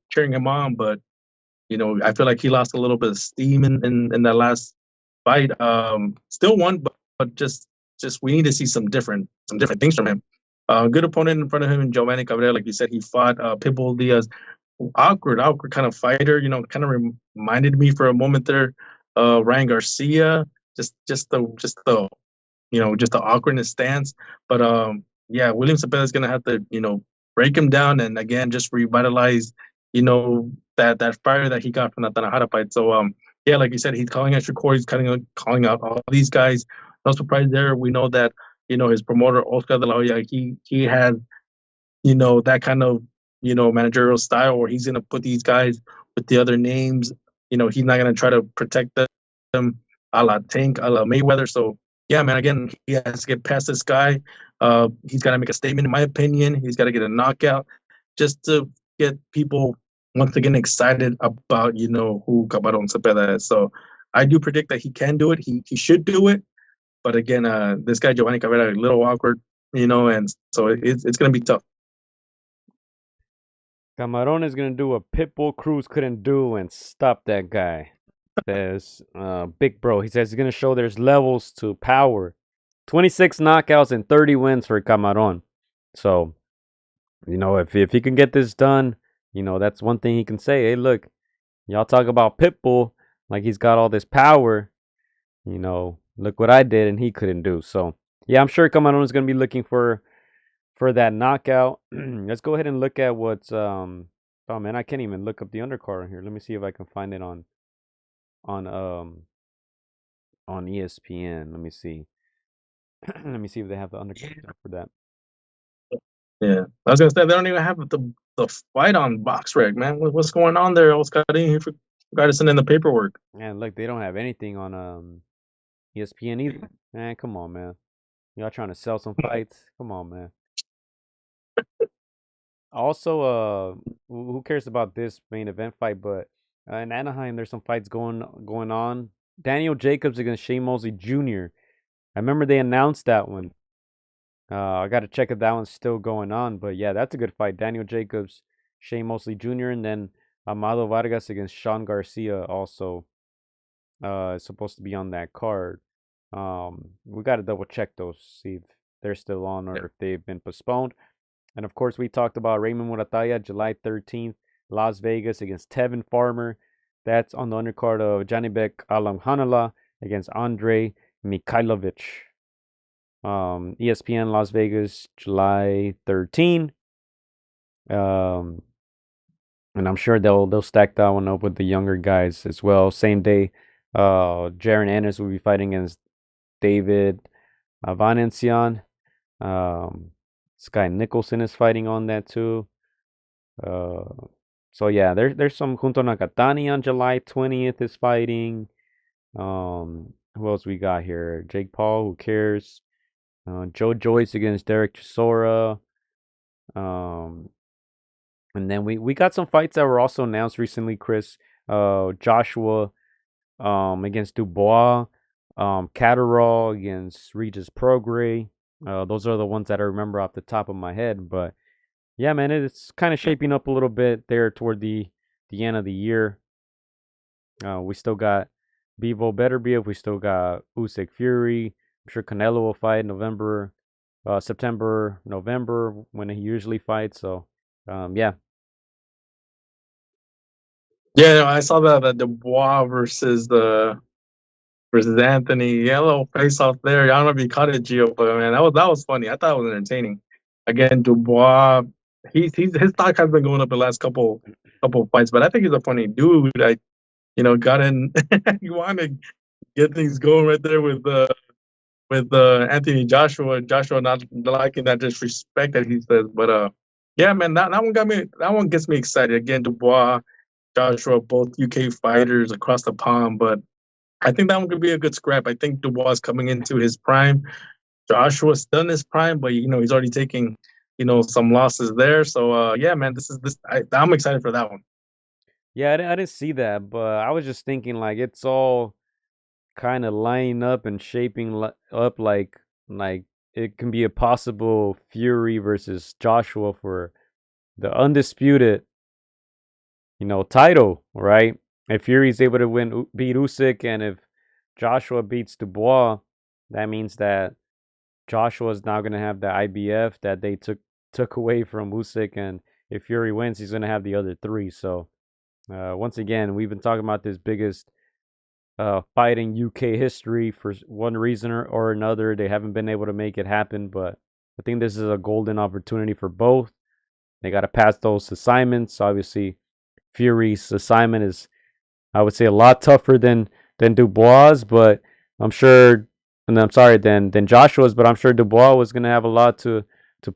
cheering him on, but I feel like he lost a little bit of steam in that last fight. Still won, but just we need to see some different things from him. Good opponent in front of him, Giovanni Cabrera. Like you said, he fought Pitbull Diaz. Awkward kind of fighter. Kind of reminded me for a moment there, Ryan Garcia. Just the just the awkwardness stance. But yeah, William Cepeda is gonna have to break him down and again just revitalize that fire that he got from that Tanahara fight. So yeah, like you said, he's calling out Shakur, he's calling out all these guys. No surprise there. We know that his promoter Oscar de la Hoya, he has that kind of managerial style where he's gonna put these guys with the other names. He's not gonna try to protect them a la Tank, a la Mayweather. So yeah, man. Again, he has to get past this guy. He's got to make a statement, in my opinion. He's got to get a knockout just to get people once again excited about who Camarón Cepeda is. So I do predict that he can do it. He should do it. But again, this guy Giovanni Cabrera, a little awkward, and so it's gonna be tough. Camarón is gonna do what Pitbull Cruz couldn't do and stop that guy. Says Big Bro. He says he's gonna show there's levels to power. 26 knockouts and 30 wins for Camarón. So, if he can get this done, that's one thing he can say. Hey, look, y'all talk about Pitbull like he's got all this power. Look what I did and he couldn't do. So, yeah, I'm sure Camarón is gonna be looking for that knockout. Let's go ahead and look at what's oh man, I can't even look up the undercard on here. Let me see if I can find it on ESPN. Let me see. Let me see if they have the undercard for that. Yeah, I was gonna say they don't even have the fight on BoxRec, man. What's going on there? I was got in here forgot to send in the paperwork. Man, look, they don't have anything on ESPN either. Man, come on, man. Y'all trying to sell some fights? Come on, man. Also, who cares about this main event fight? But in Anaheim, there's some fights going on. Daniel Jacobs against Shane Mosley Jr. I remember they announced that one. I got to check if that one's still going on. But yeah, that's a good fight. Daniel Jacobs, Shane Mosley Jr., and then Amado Vargas against Sean Garcia also is supposed to be on that card. We got to double check those, see if they're still on or if they've been postponed. And of course, we talked about Raymond Muratalla, July 13th, Las Vegas against Tevin Farmer. That's on the undercard of Janibek Alamhanala against Andre Mikhailovich. ESPN Las Vegas, July 13. And I'm sure they'll stack that one up with the younger guys as well. Same day, Jaron Ennis will be fighting against David Valencian. Sky Nicholson is fighting on that too. So yeah, there's some Junto Nakatani on July 20th is fighting. Who else we got here? Jake Paul, who cares? Joe Joyce against Derek Chisora. And then we got some fights that were also announced recently, Chris. Joshua against Dubois. Catterall against Regis Prograis. Those are the ones that I remember off the top of my head. But yeah, man, it's kind of shaping up a little bit there toward the end of the year. We still got Bivol Beterbiev. We still got Usyk Fury. I'm sure Canelo will fight September, November when he usually fights. So, yeah. Yeah, I saw that Dubois versus versus Anthony. Yeah, a little face off there. I don't know if you caught it, Gio, but man, that was funny. I thought it was entertaining. Again, Dubois, his stock has been going up the last couple fights, but I think he's a funny dude. Got in. You want to get things going right there with Anthony Joshua. Joshua not liking that disrespect that he says, but yeah, man, that one got me. That one gets me excited. Again, Dubois, Joshua, both UK fighters across the pond, but I think that one could be a good scrap. I think Dubois is coming into his prime. Joshua's still in his prime, but he's already taking some losses there. So yeah, man, I'm excited for that one. Yeah, I didn't see that, but I was just thinking like it's all kind of lining up and shaping up like it can be a possible Fury versus Joshua for the undisputed, title, right? If Fury's able to beat Usyk, and if Joshua beats Dubois, that means that Joshua is now going to have the IBF that they took away from Usyk, and if Fury wins, he's going to have the other three. So once again, we've been talking about this biggest fight in UK history for one reason or another. They haven't been able to make it happen, but I think this is a golden opportunity for both. They got to pass those assignments. Obviously, Fury's assignment is, I would say, a lot tougher than Dubois, but I'm sure, and I'm sorry, than Joshua's, but I'm sure Dubois was going to have a lot to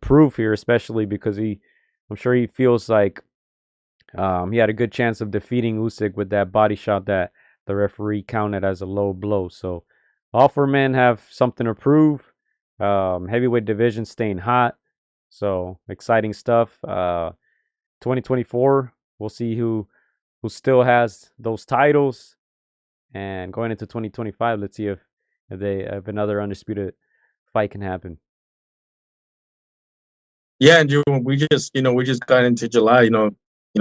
prove here, especially because I'm sure he feels like he had a good chance of defeating Usyk with that body shot that the referee counted as a low blow. So all four men have something to prove. Heavyweight division staying hot. So exciting stuff. 2024, we'll see who still has those titles. And going into 2025, let's see if another undisputed fight can happen. Yeah, and we just got into July.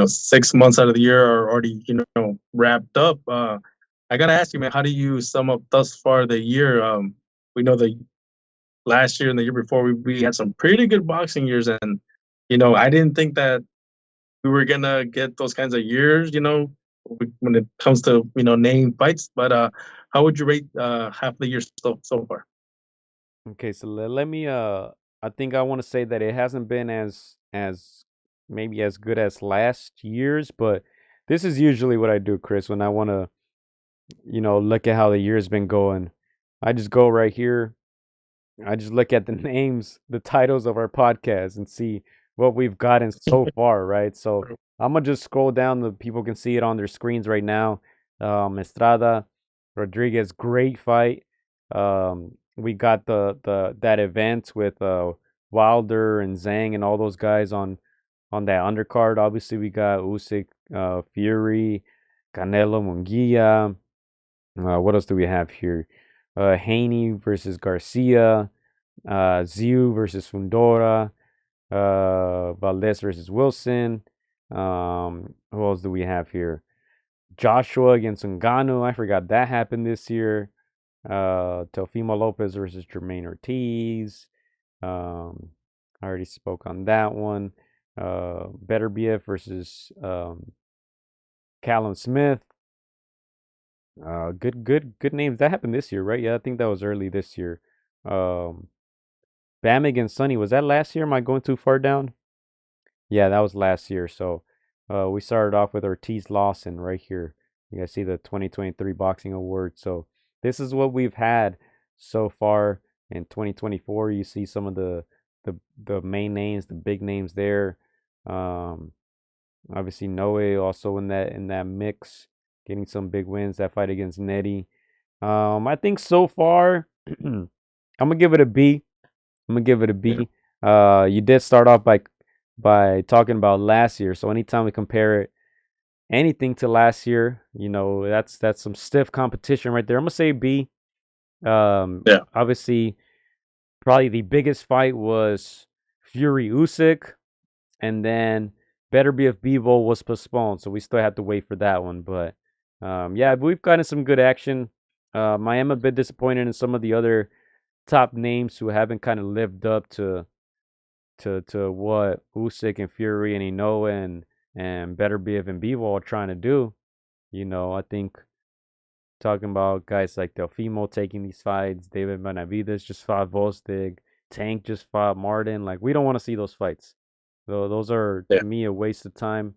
6 months out of the year are already wrapped up. I gotta ask you, man, how do you sum up thus far the year? We know the last year and the year before we had some pretty good boxing years, and I didn't think that we were gonna get those kinds of years. When it comes to name fights. But how would you rate half the year so far? Okay, so let me I think I want to say that it hasn't been as maybe as good as last year's, but this is usually what I do, Chris, when I want to, look at how the year's been going. I just go right here. I just look at the names, the titles of our podcast and see what we've gotten so far, right? So I'm gonna just scroll down. The people can see it on their screens right now. Estrada, Rodriguez, great fight. We got the that event with Wilder and Zhang and all those guys on that undercard. Obviously, we got Usyk, Fury, Canelo, Munguia. What else do we have here? Haney versus Garcia, Ziu versus Fundora, Valdez versus Wilson. Who else do we have here? Joshua against Ngannou. I forgot that happened this year. Teofimo Lopez versus Jermaine Ortiz. I already spoke on that one. Better BF versus Callum Smith. Good names. That happened this year, right? Yeah, I think that was early this year. Um, Bam against Sonny. Was that last year? Am I going too far down? Yeah, that was last year. So we started off with Ortiz Lawson right here. You guys see the 2023 Boxing Award. So this is what we've had so far in 2024. You see some of the main names, the big names there. Obviously Noe also in that mix, getting some big wins. That fight against Nettie. I think so far, I'm gonna give it a B. I'm gonna give it a B. You did start off by talking about last year, so anytime we compare anything to last year, that's some stiff competition right there. I'm gonna say B. Yeah. Obviously, probably the biggest fight was Fury Usyk, and then Better Be if Bebo was postponed, so we still have to wait for that one. But yeah, we've gotten some good action. I am a bit disappointed in some of the other top names who haven't kind of lived up to what Usyk and Fury and Inoue and Better Be and Bivol are trying to do. I think talking about guys like Teofimo taking these fights. David Benavides just fought Vostig. Tank just fought Martin. Like, we don't want to see those fights. So those are, to me, a waste of time.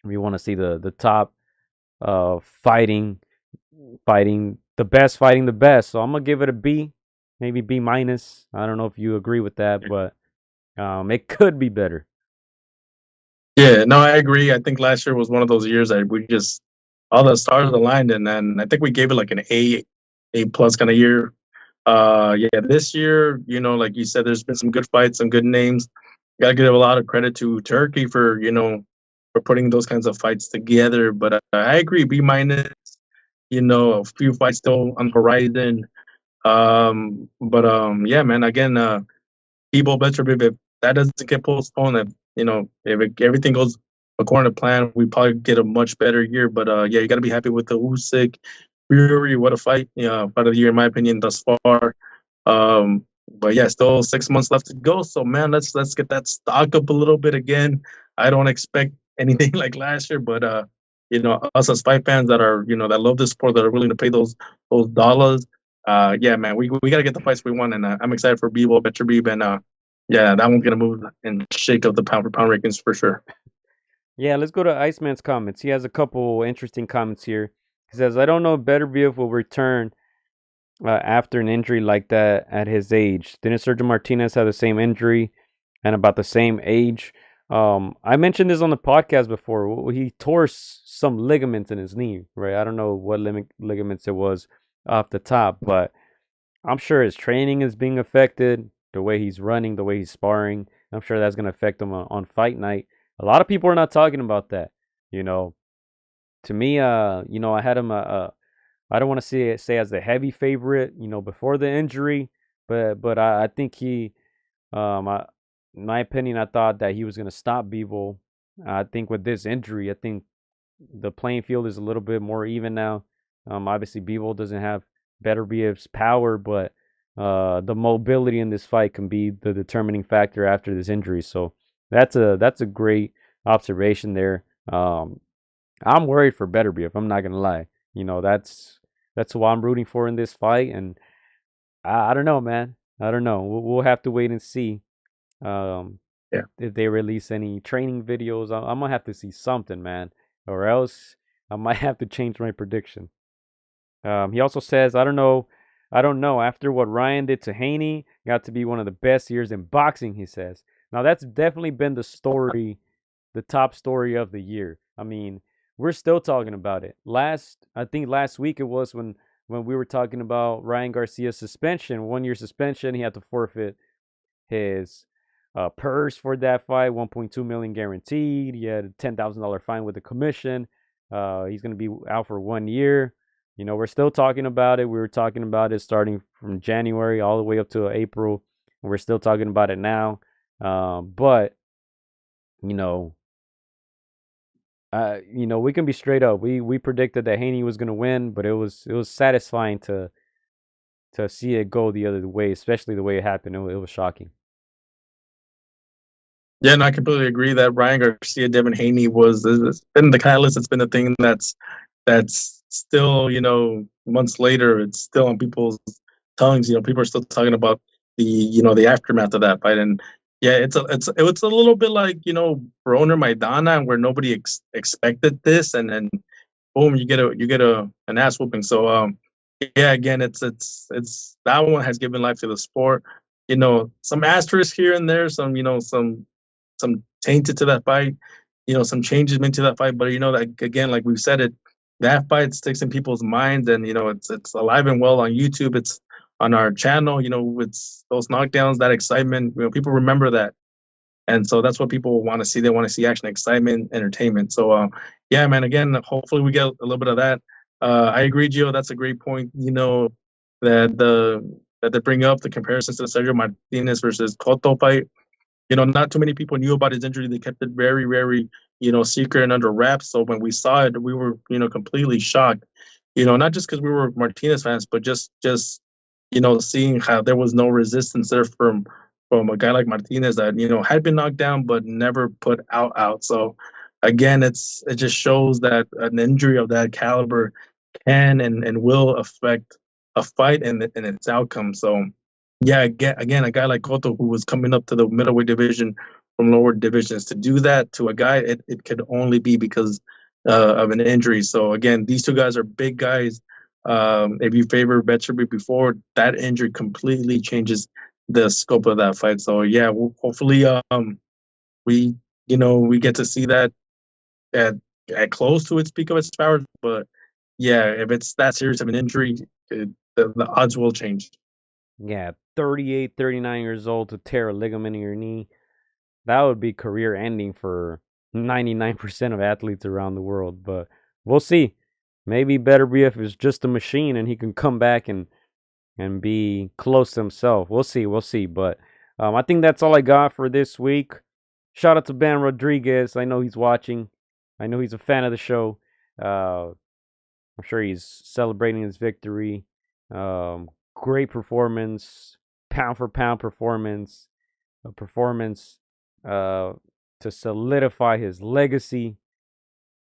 We want to see the top fighting the best, fighting the best. So I'm gonna give it a B, maybe B minus. I don't know if you agree with that, but it could be better. Yeah, no, I agree. I think last year was one of those years that we just all the stars aligned, and then I think we gave it like an A plus kind of year. Yeah, this year, like you said, there's been some good fights, some good names. Got to give a lot of credit to Turkey for for putting those kinds of fights together. But I agree, B minus. A few fights still on the horizon. Yeah, man. Again, people better if that doesn't get postponed, if everything goes according to plan, we probably get a much better year. But yeah, you got to be happy with the Usyk Fury. What a fight! Fight of the year in my opinion thus far. But yeah, still 6 months left to go. So man, let's get that stock up a little bit again. I don't expect anything like last year, but us as fight fans that are that love this sport, that are willing to pay those dollars. Yeah, man, we got to get the fights we want, and I'm excited for Bebo, Better Beeb, and yeah, that one's gonna move and shake up the pound for pound rankings for sure. Yeah, let's go to Iceman's comments. He has a couple interesting comments here. He says, "I don't know if Beterbiev will return after an injury like that at his age. Didn't Sergio Martinez have the same injury and about the same age?" I mentioned this on the podcast before. He tore some ligaments in his knee, right? I don't know what ligaments it was off the top, but I'm sure his training is being affected, the way he's running, the way he's sparring. I'm sure that's going to affect him on fight night. A lot of people are not talking about that. To me, I had him I don't want to say as the heavy favorite, before the injury, but I think he, in my opinion, I thought that he was going to stop Bivol. I think with this injury, I think the playing field is a little bit more even now. Obviously, Bivol doesn't have Beterbiev's power, but the mobility in this fight can be the determining factor after this injury. So that's a great observation there. I'm worried for Beterbiev. I'm not gonna lie. That's who I'm rooting for in this fight, and I don't know, man. I don't know. We'll have to wait and see. If they release any training videos, I'm gonna have to see something, man, or else I might have to change my prediction. He also says, I don't know. After what Ryan did to Haney, got to be one of the best years in boxing, he says. Now, that's definitely been the top story of the year. I mean, we're still talking about it. I think last week it was when we were talking about Ryan Garcia's suspension, 1-year suspension. He had to forfeit his purse for that fight, 1.2 million guaranteed. He had a $10,000 fine with the commission. He's going to be out for 1 year. We're still talking about it. We were talking about it starting from January all the way up to April. And we're still talking about it now. But we can be straight up. We predicted that Haney was going to win, but it was satisfying to see it go the other way, especially the way it happened. It was shocking. Yeah, and I completely agree that Ryan Garcia, Devin Haney it's been the catalyst. It's been the thing that's still, months later, it's still on people's tongues. People are still talking about the aftermath of that fight. And yeah, it's a little bit like, Broner Maidana, where nobody expected this, and then boom, you get an ass whooping. So yeah, again, it's that one has given life to the sport. Some asterisks here and there, some tainted to that fight, some changes made to that fight. But that, again, like we've said it, that fight sticks in people's minds, and it's alive and well on YouTube. It's on our channel. It's those knockdowns, that excitement. People remember that, and so that's what people want to see. They want to see action, excitement, entertainment. So yeah, man. Again, hopefully we get a little bit of that. I agree, Gio. That's a great point. That they bring up the comparisons to the Sergio Martinez versus Cotto fight. Not too many people knew about his injury. They kept it very, very, secret and under wraps. So when we saw it, we were, completely shocked. Not just because we were Martinez fans, but just seeing how there was no resistance there from a guy like Martinez that had been knocked down but never put out. So again, it just shows that an injury of that caliber can and will affect a fight and its outcome. So, yeah, again, a guy like Cotto who was coming up to the middleweight division from lower divisions to do that to a guy, it could only be because of an injury. So again, these two guys are big guys. If you favor Betcherby before, that injury completely changes the scope of that fight. So yeah, hopefully we we get to see that at close to its peak of its powers. But yeah, if it's that serious of an injury, the odds will change. Yeah, 38, 39 years old to tear a ligament in your knee. That would be career ending for 99% of athletes around the world. But we'll see. Maybe Beterbiev is just a machine and he can come back and be close to himself. We'll see. We'll see. But I think that's all I got for this week. Shout out to Ben Rodriguez. I know he's watching. I know he's a fan of the show. I'm sure he's celebrating his victory. Great performance, pound for pound performance, a performance to solidify his legacy.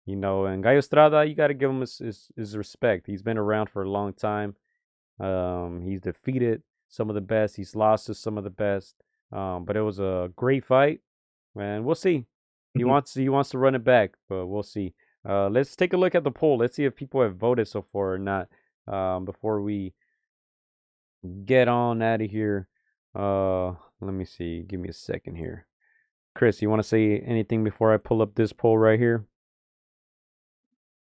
And Gallo Estrada, you got to give him his respect. He's been around for a long time. He's defeated some of the best. He's lost to some of the best. But it was a great fight, and we'll see. He wants to run it back, but we'll see. Let's take a look at the poll. Let's see if people have voted so far or not. Before we get on out of here. Let me see. Give me a second here. Chris, you want to say anything before I pull up this poll right here?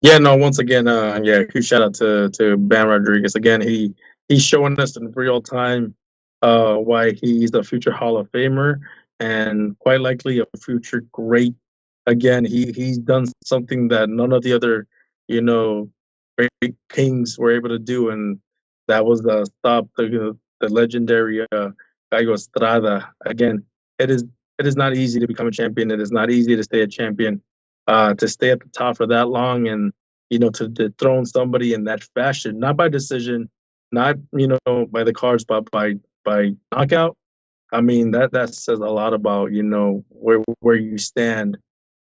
Yeah, no, once again, huge shout out to Bam Rodriguez. Again, he's showing us in real time why he's a future Hall of Famer and quite likely a future great. Again, he's done something that none of the other, great kings were able to do, and that was stop the legendary Gallo Estrada. Again, it is not easy to become a champion. It is not easy to stay a champion. To stay at the top for that long and to dethrone somebody in that fashion, not by decision, not by the cards, but by knockout. I mean that says a lot about where you stand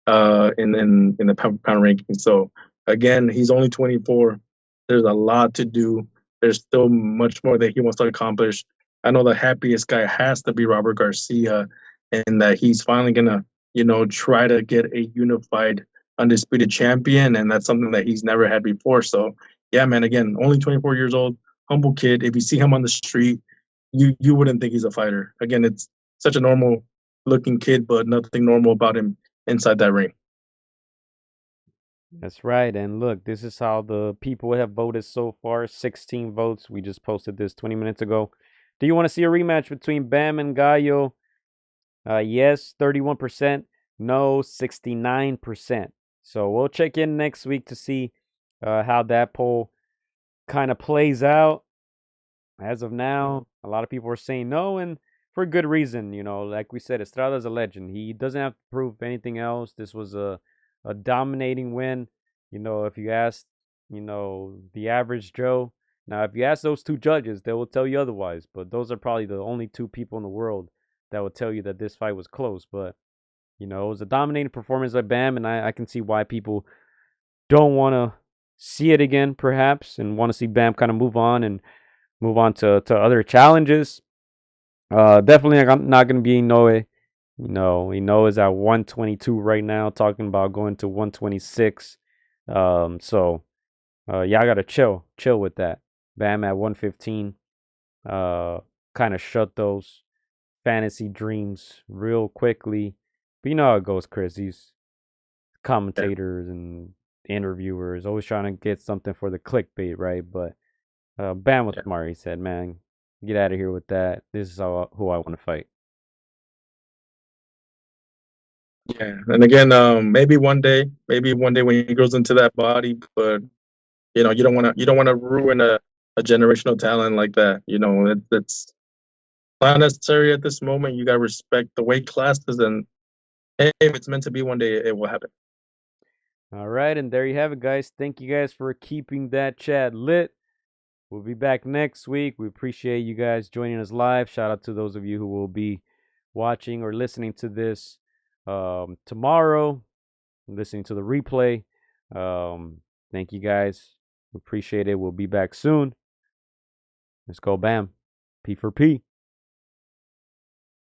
in the pound for pound ranking. So again, he's only 24. There's a lot to do. There's still much more that he wants to accomplish. I know the happiest guy has to be Robert Garcia, and that he's finally gonna try to get a unified undisputed champion, and that's something that he's never had before. So yeah, man, again, only 24 years old, humble kid. If you see him on the street, you wouldn't think he's a fighter. Again, it's such a normal looking kid, but nothing normal about him inside that ring. That's right. And look, this is how the people have voted so far. 16 votes. We just posted this 20 minutes ago. Do you want to see a rematch between Bam and Gallo? Yes, 31%. No, 69%. So we'll check in next week to see how that poll kind of plays out. As of now, a lot of people are saying no, and for good reason. Like we said, Estrada's a legend. He doesn't have to prove anything else. This was a dominating win. If you ask, the average Joe. Now, if you ask those two judges, they will tell you otherwise. But those are probably the only two people in the world that will tell you that this fight was close. But, it was a dominating performance by Bam, and I can see why people don't want to see it again, perhaps, and want to see Bam kind of move on to other challenges. Definitely not going to be Inoue. Inoue is at 122 right now, talking about going to 126. So y'all gotta chill with that. Bam at 115. Kind of shut those fantasy dreams real quickly. But you know how it goes, Chris. These commentators and interviewers always trying to get something for the clickbait, right? But Bam was smart. He said, "Man, get out of here with that. This is who I want to fight." Yeah, and again, maybe one day when he grows into that body, but you don't want to ruin a generational talent like that. It's not necessary at this moment. You got to respect the weight classes, and hey, if it's meant to be, one day it will happen. All right, and there you have it, guys. Thank you guys for keeping that chat lit. We'll be back next week. We appreciate you guys joining us live. Shout out to those of you who will be watching or listening to this tomorrow, listening to the replay. Thank you guys. Appreciate it. We'll be back soon. Let's go, Bam. P for P.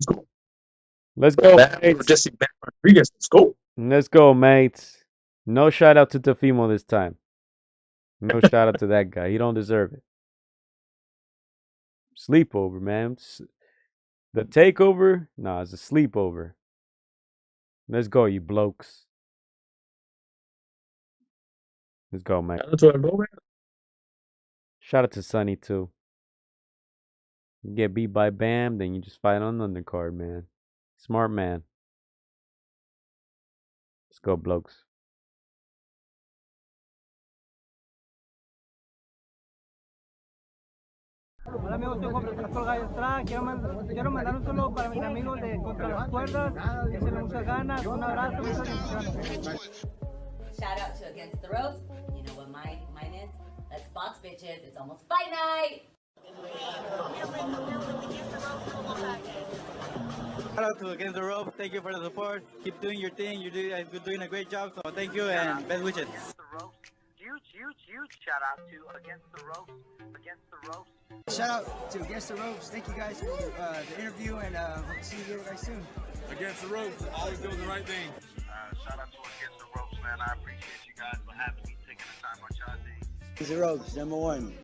Let's go. Let's go, Bam, mates. Jesse Bam Rodriguez. Let's go. Let's go, mates. No shout out to Teofimo this time. No shout out to that guy. He don't deserve it. Sleepover, man. The takeover? Nah, it's a sleepover. Let's go, you blokes. Let's go, man. Shout out to Sonny, too. You get beat by Bam, then you just fight on the undercard, man. Smart man. Let's go, blokes. Hola amigos, soy Juan Francisco Estrada. Quiero mandar un saludo para mis amigos de Contra las Cuerdas. Que se les muchas ganas. Un abrazo, muchas bendiciones. Shout out to Against the Ropes. You know what mine is? Let's box, bitches. It's almost fight night. Shout out to Against the Ropes. Thank you for the support. Keep doing your thing. You're doing a great job. So thank you and best wishes. Huge shout out to Against the Ropes. Shout out to Against the Ropes. Thank you guys for the interview and hope to see you guys soon. Against the Ropes, always doing the right thing. Shout out to Against the Ropes, man. I appreciate you guys for having me, taking the time on y'all day. Against the Ropes, #1.